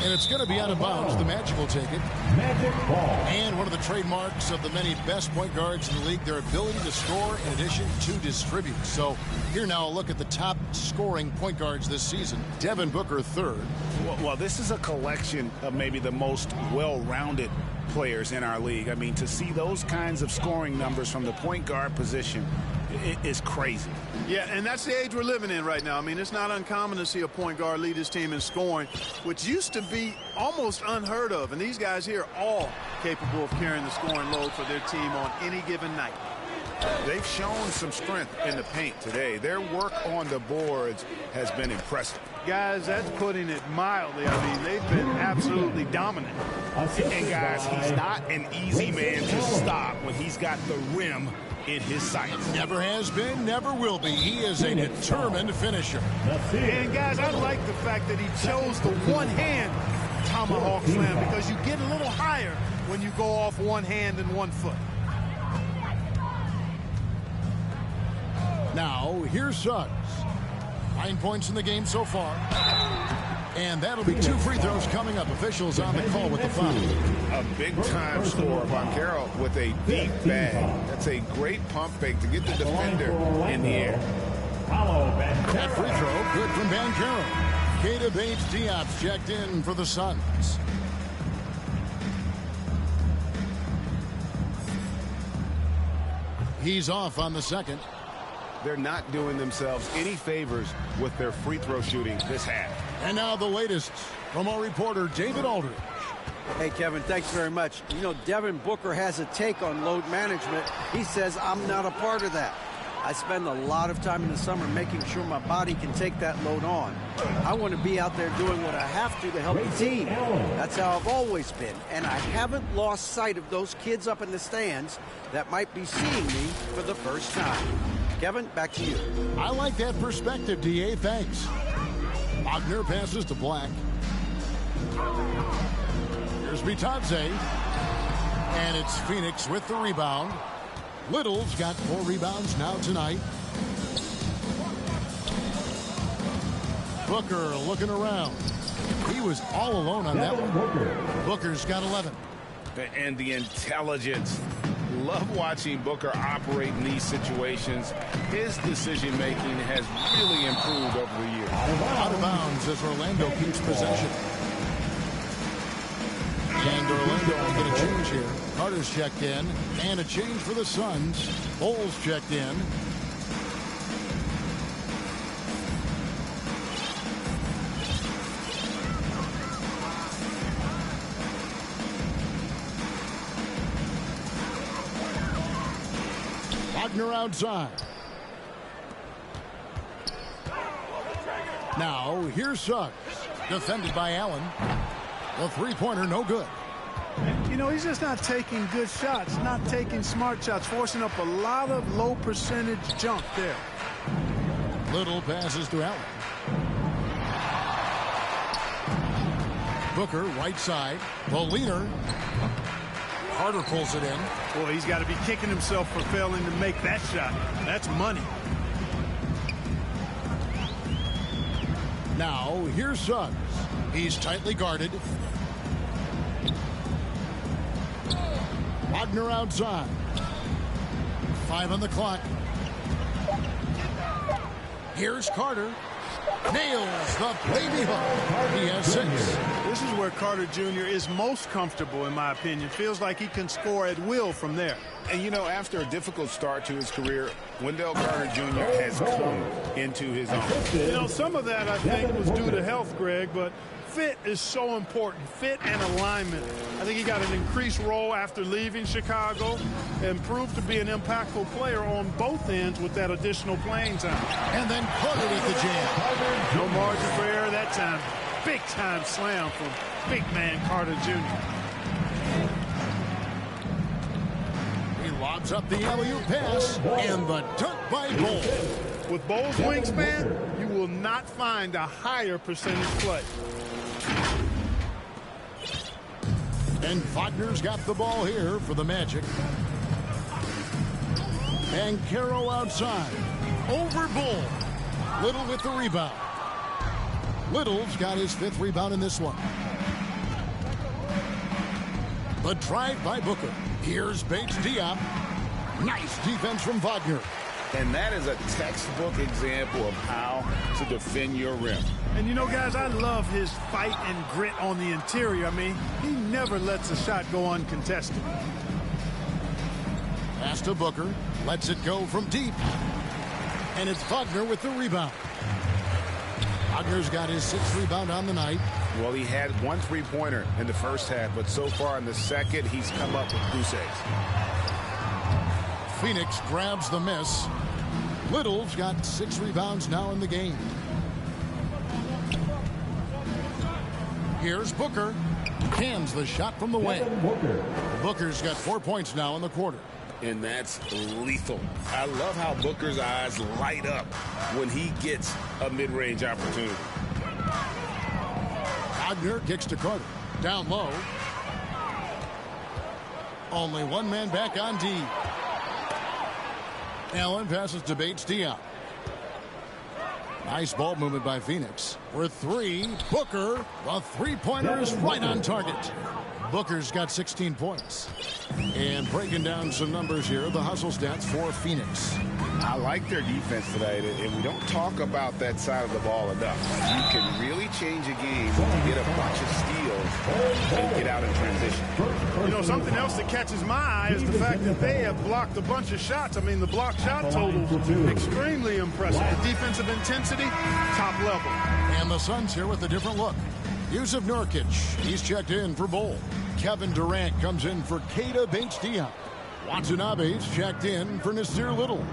And it's going to be out of bounds. The Magic will take it. Magic ball. And one of the trademarks of the many best point guards in the league, their ability to score in addition to distribute. So here now a look at the top scoring point guards this season. Devin Booker, 3rd. Well, this is a collection of maybe the most well-rounded players in our league. I mean, to see those kinds of scoring numbers from the point guard position is crazy. Yeah, and that's the age we're living in right now. I mean, it's not uncommon to see a point guard lead his team in scoring, which used to be almost unheard of. And these guys here are all capable of carrying the scoring load for their team on any given night. They've shown some strength in the paint today. Their work on the boards has been impressive. Guys, that's putting it mildly. I mean, they've been absolutely dominant. And guys, he's not an easy man to stop when he's got the rim in his sights. Never has been, never will be. He is a determined finisher. And guys, I like the fact that he chose the one-hand tomahawk slam because you get a little higher when you go off one hand and 1 foot. Now, here's Suggs. 9 points in the game so far. And that'll be 2 free throws coming up. Officials on the call with the foul. A big-time score. Banchero with a deep bag. That's a great pump fake to get the defender in the air. That free throw, good from Banchero. Keita Bates-Diop's checked in for the Suns. He's off on the second. They're not doing themselves any favors with their free throw shooting this half. And now the latest from our reporter, David Aldridge. Hey, Kevin, thanks very much. You know, Devin Booker has a take on load management. He says, I'm not a part of that. I spend a lot of time in the summer making sure my body can take that load on. I want to be out there doing what I have to help the team. That's how I've always been, and I haven't lost sight of those kids up in the stands that might be seeing me for the first time. Kevin, back to you. I like that perspective, D.A. Thanks. Wagner passes to Black. Here's Bitadze. And it's Phoenix with the rebound. Little's got 4 rebounds now tonight. Booker looking around. He was all alone on that one. Booker's got 11. And the intelligence. Love watching Booker operate in these situations. His decision-making has really improved over the years. Out of bounds as Orlando keeps possession. And Orlando will get a change here. Carter's checked in. And a change for the Suns. Bowles checked in. Wagner outside. Now, here's Suggs. Defended by Allen. The three-pointer, no good. You know, he's just not taking good shots, not taking smart shots, forcing up a lot of low-percentage jump there. Little passes to Allen. Booker, right side. The leader. Carter pulls it in. Boy, he's got to be kicking himself for failing to make that shot. That's money. Now, here's Suggs. He's tightly guarded. Wagner outside. 5 on the clock. Here's Carter. Nails the baby hook. He has 6. This is where Carter Jr. is most comfortable, in my opinion. Feels like he can score at will from there. And, you know, after a difficult start to his career, Wendell Carter Jr. has come into his own. You know, some of that, I think, was due to health, Greg, but fit is so important. Fit and alignment. I think he got an increased role after leaving Chicago and proved to be an impactful player on both ends with that additional playing time. And then Carter with the jam. No margin for error that time. Big-time slam from big man Carter Jr. He lobs up the alley-oop pass and the dunk by Bowles. With Bowles' wingspan, you will not find a higher percentage play. And Wagner's got the ball here for the Magic. And Caro outside. Over Bull. Little with the rebound. Little's got his 5th rebound in this one. The drive by Booker. Here's Bates Diop. Nice defense from Wagner. And that is a textbook example of how to defend your rim. And you know, guys, I love his fight and grit on the interior. I mean, he never lets a shot go uncontested. Pass to Booker. Lets it go from deep. And it's Wagner with the rebound. Wagner's got his 6th rebound on the night. Well, he had 1 3-pointer in the first half, but so far in the second, he's come up with goose eggs. Phoenix grabs the miss. Little's got 6 rebounds now in the game. Here's Booker. Cans the shot from the wing. Booker's got 4 points now in the quarter. And that's lethal. I love how Booker's eyes light up when he gets a mid-range opportunity. Wagner kicks to Carter. Down low. Only one man back on D. Allen passes to Bates Diop. Nice ball movement by Phoenix. For 3, Booker. The three-pointer is right on target. Booker's got 16 points. And breaking down some numbers here, the hustle stats for Phoenix. I like their defense tonight, and we don't talk about that side of the ball enough. You can really change a game when you get a bunch of steals and get out in transition. You know, something else that catches my eye is the fact that they have blocked a bunch of shots. I mean, the block shot totals extremely impressive. The defensive intensity, top level. And the Suns here with a different look. Yusuf Nurkic, he's checked in for Bull. Kevin Durant comes in for Keita Bates Diop. Watanabe's checked in for Nasir Little.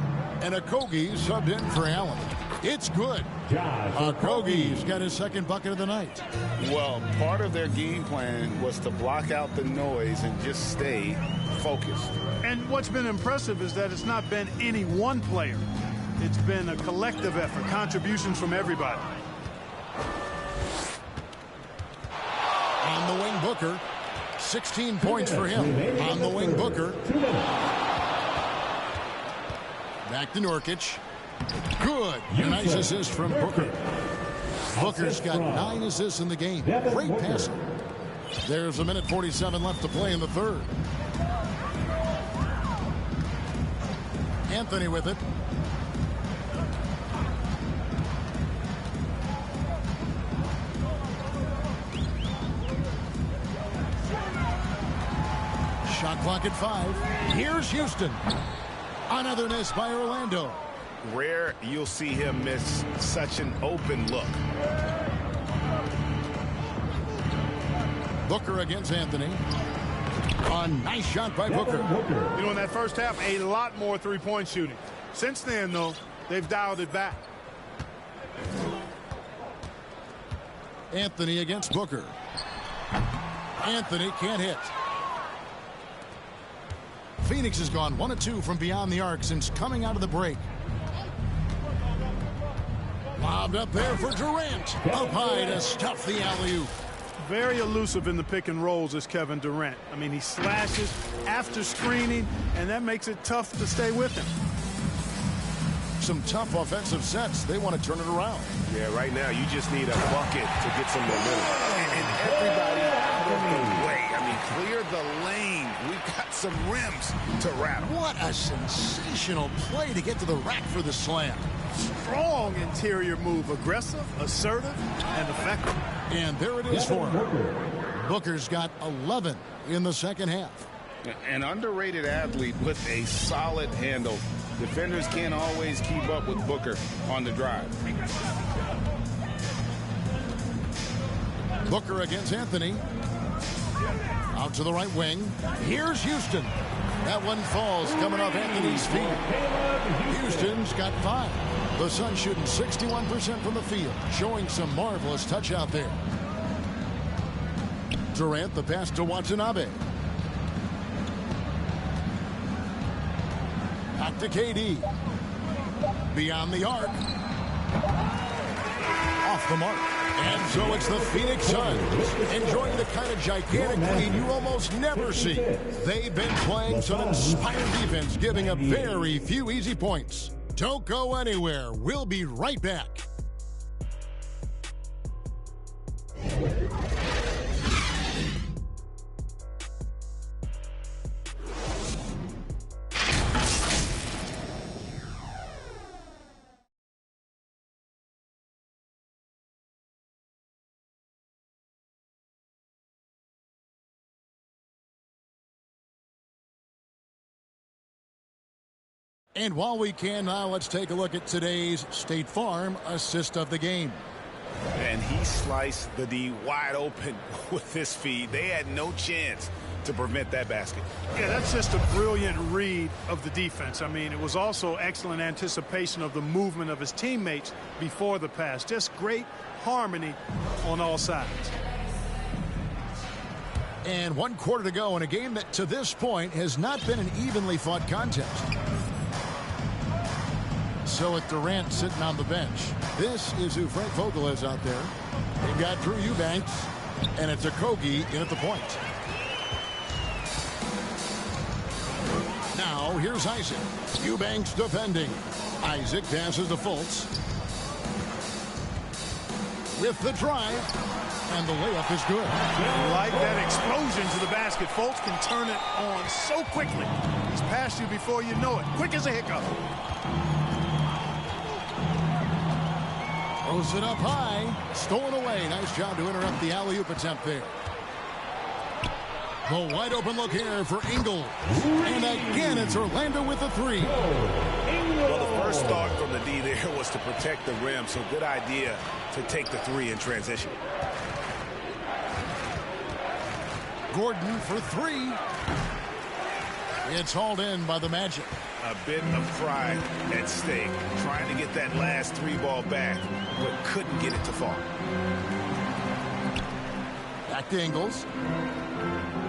And Okogie subbed in for Allen. It's good. Okogie's got his second bucket of the night. Well, part of their game plan was to block out the noise and just stay focused. And what's been impressive is that it's not been any one player. It's been a collective effort, contributions from everybody. On the wing, Booker. 16 points for him. On the wing, Booker. Back to Nurkic. Good. Nice assist from Booker. Booker's got 9 assists in the game. Great passing. There's a minute 47 left to play in the third. Anthony with it. Shot clock at 5. Here's Houston. Another miss by Orlando. Rare you'll see him miss such an open look. Booker against Anthony. A nice shot by Booker. You know, in that first half, a lot more three-point shooting. Since then, though, they've dialed it back. Anthony against Booker. Anthony can't hit. Phoenix has gone 1 of 2 from beyond the arc since coming out of the break. Lobbed up there for Durant. Up high to stuff the alley-oop. Very elusive in the pick and rolls is Kevin Durant. I mean, he slashes after screening, and that makes it tough to stay with him. Some tough offensive sets. They want to turn it around. Yeah, right now you just need a bucket to get some momentum. And everybody out of the way. I mean, clear the lane. We've got some rims to rattle. What a sensational play to get to the rack for the slam. Strong interior move. Aggressive, assertive, and effective. And there it is for him. Booker's got 11 in the second half. An underrated athlete with a solid handle. Defenders can't always keep up with Booker on the drive. Booker against Anthony. Out to the right wing. Here's Houston. That one falls coming off Anthony's feet. Houston's got 5. The Suns shooting 61% from the field, showing some marvelous touch out there. Durant, the pass to Watanabe. Back to KD. Beyond the arc. Off the mark. And so it's the Phoenix Suns enjoying the kind of gigantic lead you almost never see. They've been playing some inspired defense, giving up very few easy points. Don't go anywhere. We'll be right back. And while we can now, let's take a look at today's State Farm assist of the game. And he sliced the D wide open with his feed. They had no chance to prevent that basket. Yeah, that's just a brilliant read of the defense. I mean, it was also excellent anticipation of the movement of his teammates before the pass. Just great harmony on all sides. And 1 quarter to go in a game that to this point has not been an evenly fought contest. So with Durant sitting on the bench, this is who Frank Vogel is out there. They've got Drew Eubanks, and it's Okogie in at the point. Now here's Isaac. Eubanks defending. Isaac passes to Fultz. With the drive, and the layup is good. Like that explosion to the basket. Fultz can turn it on so quickly. He's past you before you know it. Quick as a hiccup. Throws it up high. Stolen away. Nice job to interrupt the alley-oop attempt there. The wide open look here for Ingles. And again, it's Orlando with the 3. Well, the first thought from the D there was to protect the rim, so good idea to take the 3 in transition. Gordon for 3. It's hauled in by the Magic. A bit of pride at stake, trying to get that last 3-ball back, but couldn't get it to fall. Back to Ingles.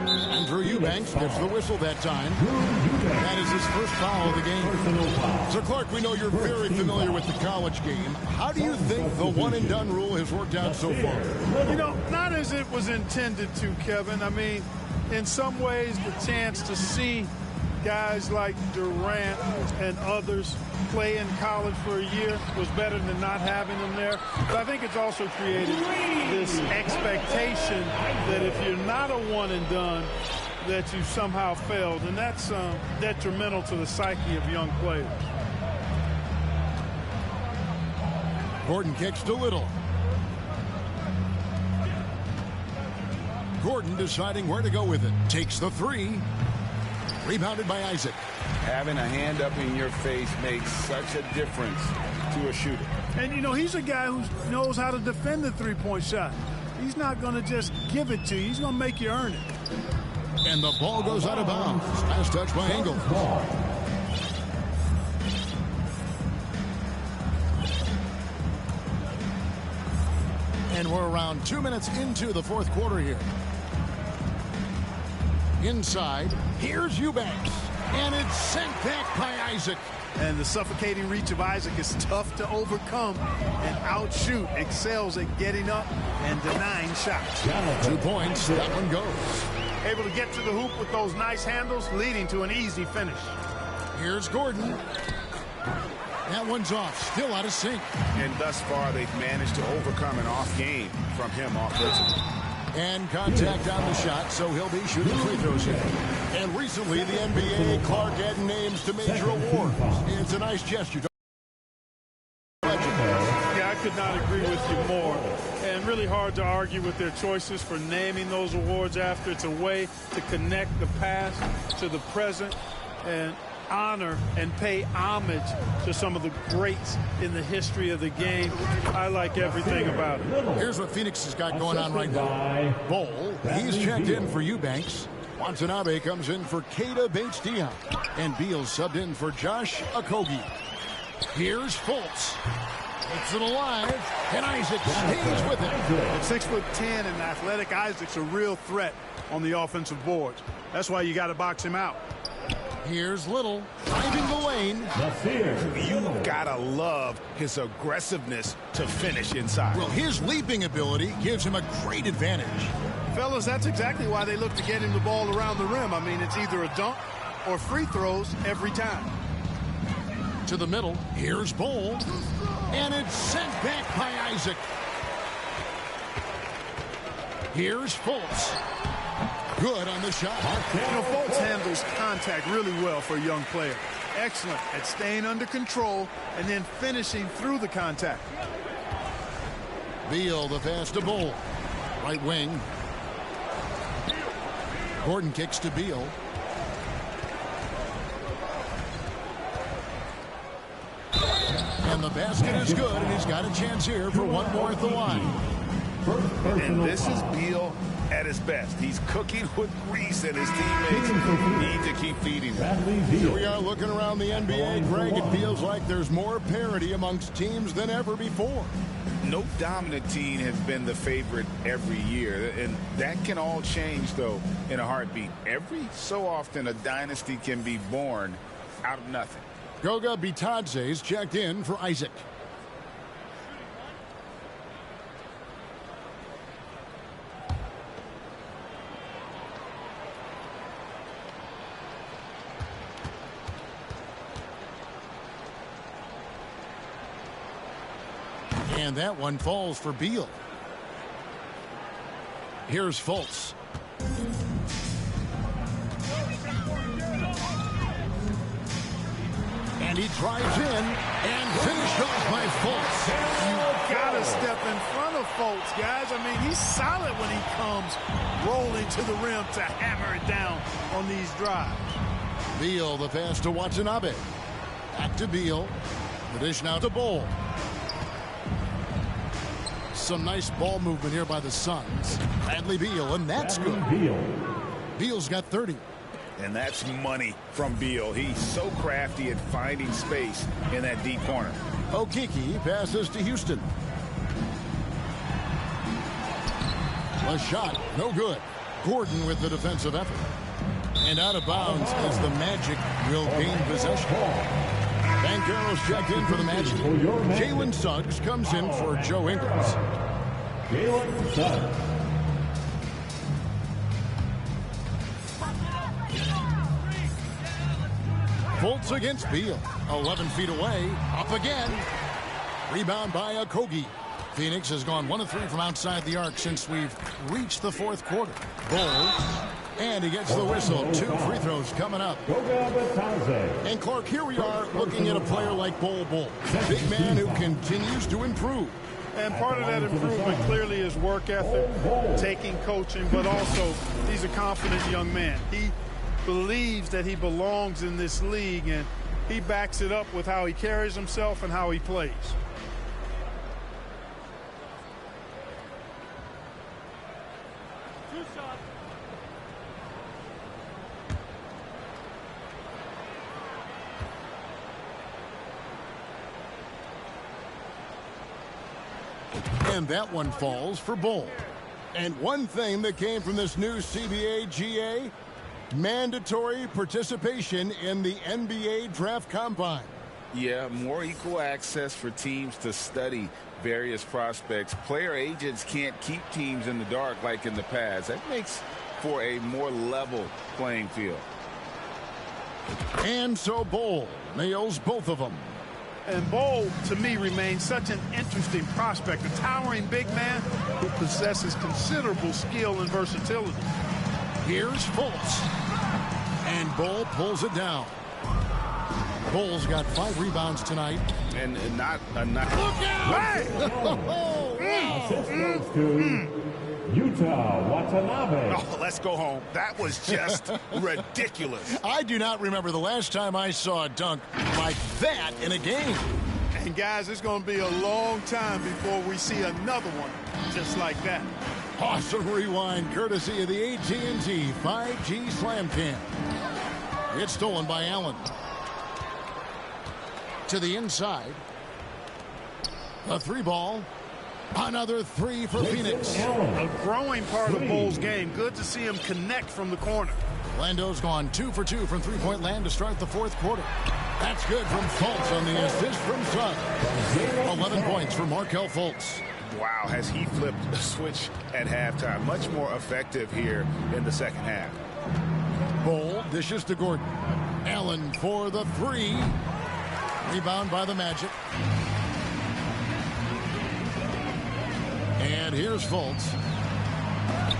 And Drew Eubanks gets the whistle that time. That is his first foul of the game. So, Clark, we know you're very familiar with the college game. How do you think the one-and-done rule has worked out so far? You know, not as it was intended to, Kevin. I mean, in some ways, the chance to see guys like Durant and others play in college for a year was better than not having them there. But I think it's also created this expectation that if you're not a one and done, that you somehow failed. And that's detrimental to the psyche of young players. Gordon kicks to Little. Gordon deciding where to go with it. Takes the three. Rebounded by Isaac. Having a hand up in your face makes such a difference to a shooter. And, you know, he's a guy who knows how to defend the three-point shot. He's not going to just give it to you. He's going to make you earn it. And the ball goes out of bounds. Last touch by Engel. And we're around 2 minutes into the fourth quarter here. Inside, here's Eubanks. And it's sent back by Isaac. And the suffocating reach of Isaac is tough to overcome and outshoot. Excels at getting up and denying shots. 2 points. That one goes. Able to get to the hoop with those nice handles, leading to an easy finish. Here's Gordon. That one's off. Still out of sync. And thus far, they've managed to overcome an off game from him offensively. And contact on the shot, so he'll be shooting free throws here. And recently, the NBA, Clark added names to major awards. It's a nice gesture. Yeah, I could not agree with you more. And really hard to argue with their choices for naming those awards after. It's a way to connect the past to the present and honor and pay homage to some of the greats in the history of the game. I like everything about it. Here's what Phoenix has got going on right now. Bol, he's checked in for Eubanks. Watanabe comes in for Keita Bates-Diop. And Beal subbed in for Josh Okogie. Here's Fultz. It's it alive, and Isaac stays with it. At 6'10" and athletic, Isaac's a real threat on the offensive boards. That's why you got to box him out. Here's Little, driving the lane. You gotta love his aggressiveness to finish inside. Well, his leaping ability gives him a great advantage. Fellas, that's exactly why they look to get him the ball around the rim. I mean, it's either a dunk or free throws every time. To the middle, here's Bol. And it's sent back by Isaac. Here's Fultz. Good on the shot. You know, Fultz handles contact really well for a young player. Excellent at staying under control and then finishing through the contact. Beal, the pass to Bol. Right wing. Gordon kicks to Beal. And the basket is good, and he's got a chance here for one more at the line. And this is Beal at his best. He's cooking with grease, and his teammates need to keep feeding him. Here we are looking around the NBA, Greg. It feels like there's more parity amongst teams than ever before. No dominant team has been the favorite every year, and that can all change, though, in a heartbeat. Every so often, a dynasty can be born out of nothing. Goga Bitadze's checked in for Isaac. And that one falls for Beal. Here's Fultz. And he drives in and finished off by Fultz. You got to step in front of Fultz, guys. I mean, he's solid when he comes rolling to the rim to hammer it down on these drives. Beal, the pass to Watanabe. Back to Beal. The dish now to Bol. Some nice ball movement here by the Suns. Bradley Beal, and that's good. Beal's got 30. And that's money from Beal. He's so crafty at finding space in that deep corner. Okeke passes to Houston. A shot, no good. Gordon with the defensive effort. And out of bounds as the Magic will gain possession. Banchero's checked in for the Magic. Jalen Suggs comes in for Joe Ingles. Jalen Suggs. Fultz against Beal. 11 feet away. Up again. Rebound by Okeke. Phoenix has gone 1 of 3 from outside the arc since we've reached the fourth quarter. Bol. And he gets the whistle. 2 free throws coming up. And Clark, here we are looking at a player like Bol. Big man who continues to improve. And part of that improvement clearly is work ethic, taking coaching, but also he's a confident young man. He believes that he belongs in this league, and he backs it up with how he carries himself and how he plays. And that one falls for Bol. And one thing that came from this new CBA GA, mandatory participation in the NBA Draft Combine. Yeah, more equal access for teams to study various prospects. Player agents can't keep teams in the dark like in the past. That makes for a more level playing field. And so Bol nails both of them. And Bol, to me, remains such an interesting prospect, a towering big man who possesses considerable skill and versatility. Here's Fultz. And Bol pulls it down. Bol's got 5 rebounds tonight. And not enough. Look out! Assist goes to Utah Watanabe. Oh, let's go home. That was just ridiculous. I do not remember the last time I saw a dunk like that in a game. And guys, it's going to be a long time before we see another one just like that. Awesome rewind courtesy of the AT&T 5G Slam Cam. It's stolen by Allen. To the inside. A 3-ball. Another 3 for Phoenix. A growing part of Bol's game. Good to see him connect from the corner. Lando's gone 2 for 2 from three-point land to start the fourth quarter. That's good from Fultz on the assist from Suggs. 11 points for Markelle Fultz. Wow, has he flipped the switch at halftime. Much more effective here in the second half. Bol dishes to Gordon. Allen for the 3. Rebound by the Magic. And here's Fultz.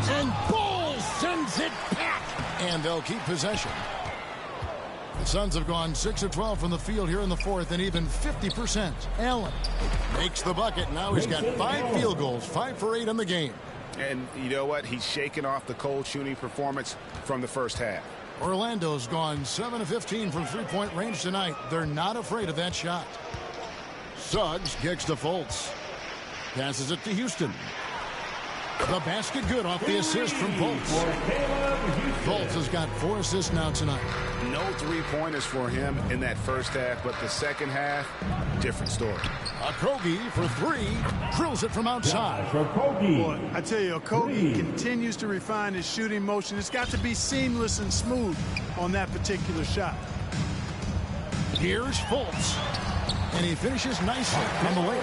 And Bol sends it back. And they'll keep possession. The Suns have gone 6 of 12 from the field here in the fourth, and even 50%. Allen makes the bucket. Now he's got 5 field goals, 5 for 8 in the game. And you know what? He's shaken off the cold shooting performance from the first half. Orlando's gone 7 of 15 from three-point range tonight. They're not afraid of that shot. Suggs kicks to Fultz. Passes it to Houston. The basket good off the assist from Fultz. Fultz has got 4 assists now tonight. No 3-pointers for him in that first half, but the second half, different story. Okeke for 3. Drills it from outside. Boy, I tell you, Okeke continues to refine his shooting motion. It's got to be seamless and smooth on that particular shot. Here's Fultz. And he finishes nicely from the lane.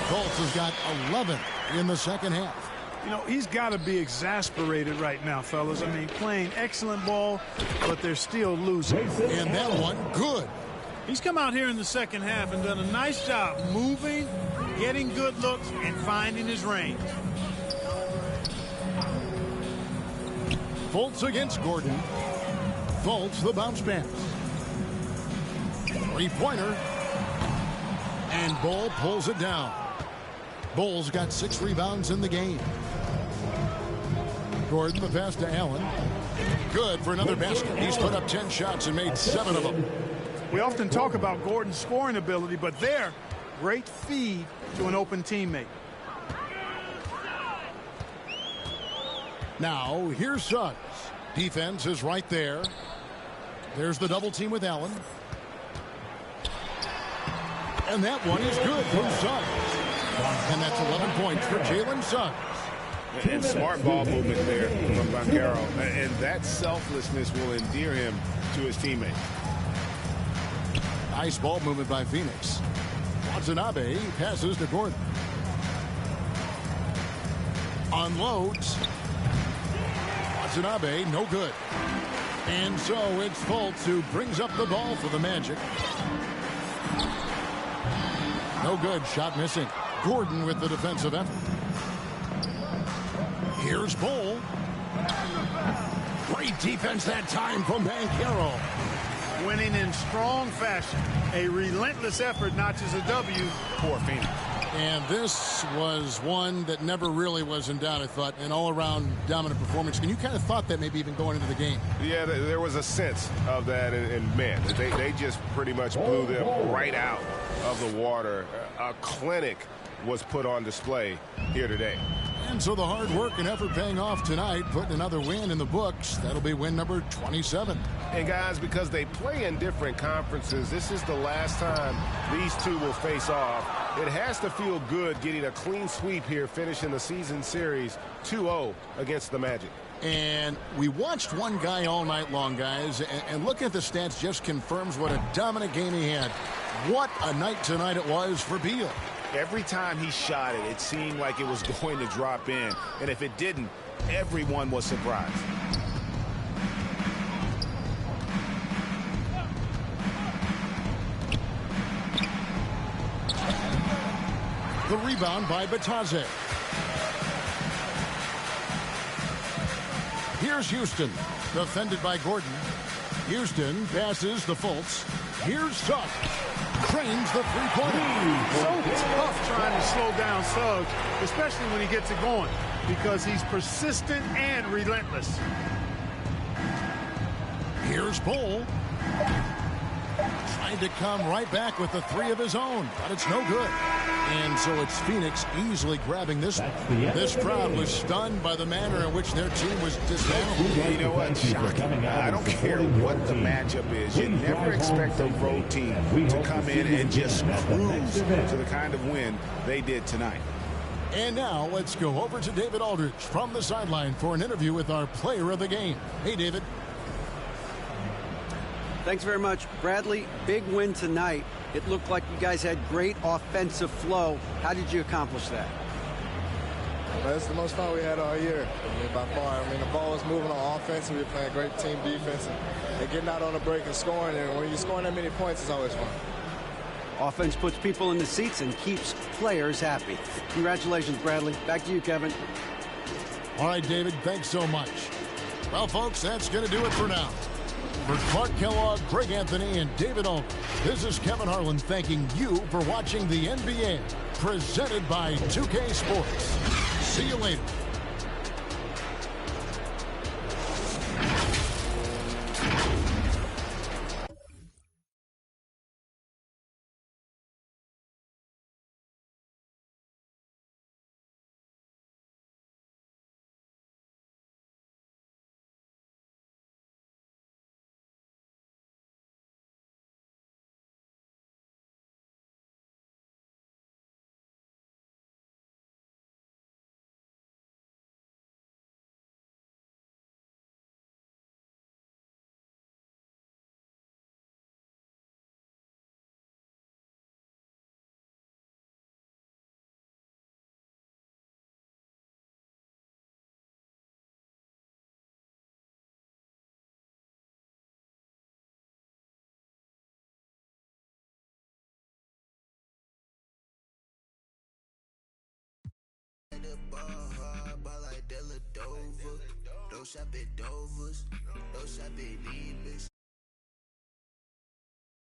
Fultz has got 11 in the second half. You know, he's got to be exasperated right now, fellas. I mean, playing excellent ball, but they're still losing. And that one, good. He's come out here in the second half and done a nice job moving, getting good looks, and finding his range. Fultz against Gordon. Fultz the bounce pass. 3-pointer. And Bol pulls it down. Bol's got 6 rebounds in the game. Gordon, the pass to Allen. Good for another basket. He's put up 10 shots and made 7 of them. We often talk about Gordon's scoring ability, but there, great feed to an open teammate. Now, here's Suggs. Defense is right there. There's the double team with Allen. And that one is good from Suggs. And that's 11 points for Jalen Suggs. And smart ball movement there from Banchero. And that selflessness will endear him to his teammates. Nice ball movement by Phoenix. Watanabe passes to Gordon. Unloads. Watanabe, no good. And so it's Fultz who brings up the ball for the Magic. No good. Shot missing. Gordon with the defensive effort. Here's Bull. Great defense that time from Banchero. Winning in strong fashion. A relentless effort notches a W for Phoenix. And this was one that never really was in doubt, I thought. An all-around dominant performance. And you kind of thought that maybe even going into the game. Yeah, there was a sense of that. And man, they just pretty much blew them right out of the water. A clinic was put on display here today. And so the hard work and effort paying off tonight, putting another win in the books. That'll be win number 27. And guys, because they play in different conferences, this is the last time these two will face off. It has to feel good getting a clean sweep here, finishing the season series 2-0 against the Magic. And we watched one guy all night long, guys, and looking at the stats just confirms what a dominant game he had. What a night tonight it was for Beal. Every time he shot it, it seemed like it was going to drop in. And if it didn't, everyone was surprised. The rebound by Batadze. Here's Houston, defended by Gordon. Houston passes to Fultz. Here's Suggs. Cranes the three-pointer. So tough trying to slow down Suggs, especially when he gets it going, because he's persistent and relentless. Here's Bull. Trying to come right back with the three of his own, but it's no good. And so it's Phoenix easily grabbing this one. This crowd was stunned by the manner in which their team was dismantled. You know what? Shocking. I don't care what the matchup is. You never expect a road team to come in and just cruise to the kind of win they did tonight. And now let's go over to David Aldridge from the sideline for an interview with our player of the game. Hey, David. Thanks very much, Bradley. Big win tonight. It looked like you guys had great offensive flow. How did you accomplish that? That's the most fun we had all year, by far. I mean, the ball was moving on offense, and we were playing great team defense, and getting out on the break and scoring. And when you're scoring that many points, it's always fun. Offense puts people in the seats and keeps players happy. Congratulations, Bradley. Back to you, Kevin. All right, David, thanks so much. Well, folks, that's going to do it for now. For Clark Kellogg, Greg Anthony, and David Aldridge, this is Kevin Harlan thanking you for watching the NBA, presented by 2K Sports. See you later. Don't shop at Dover's, don't shop at Divas.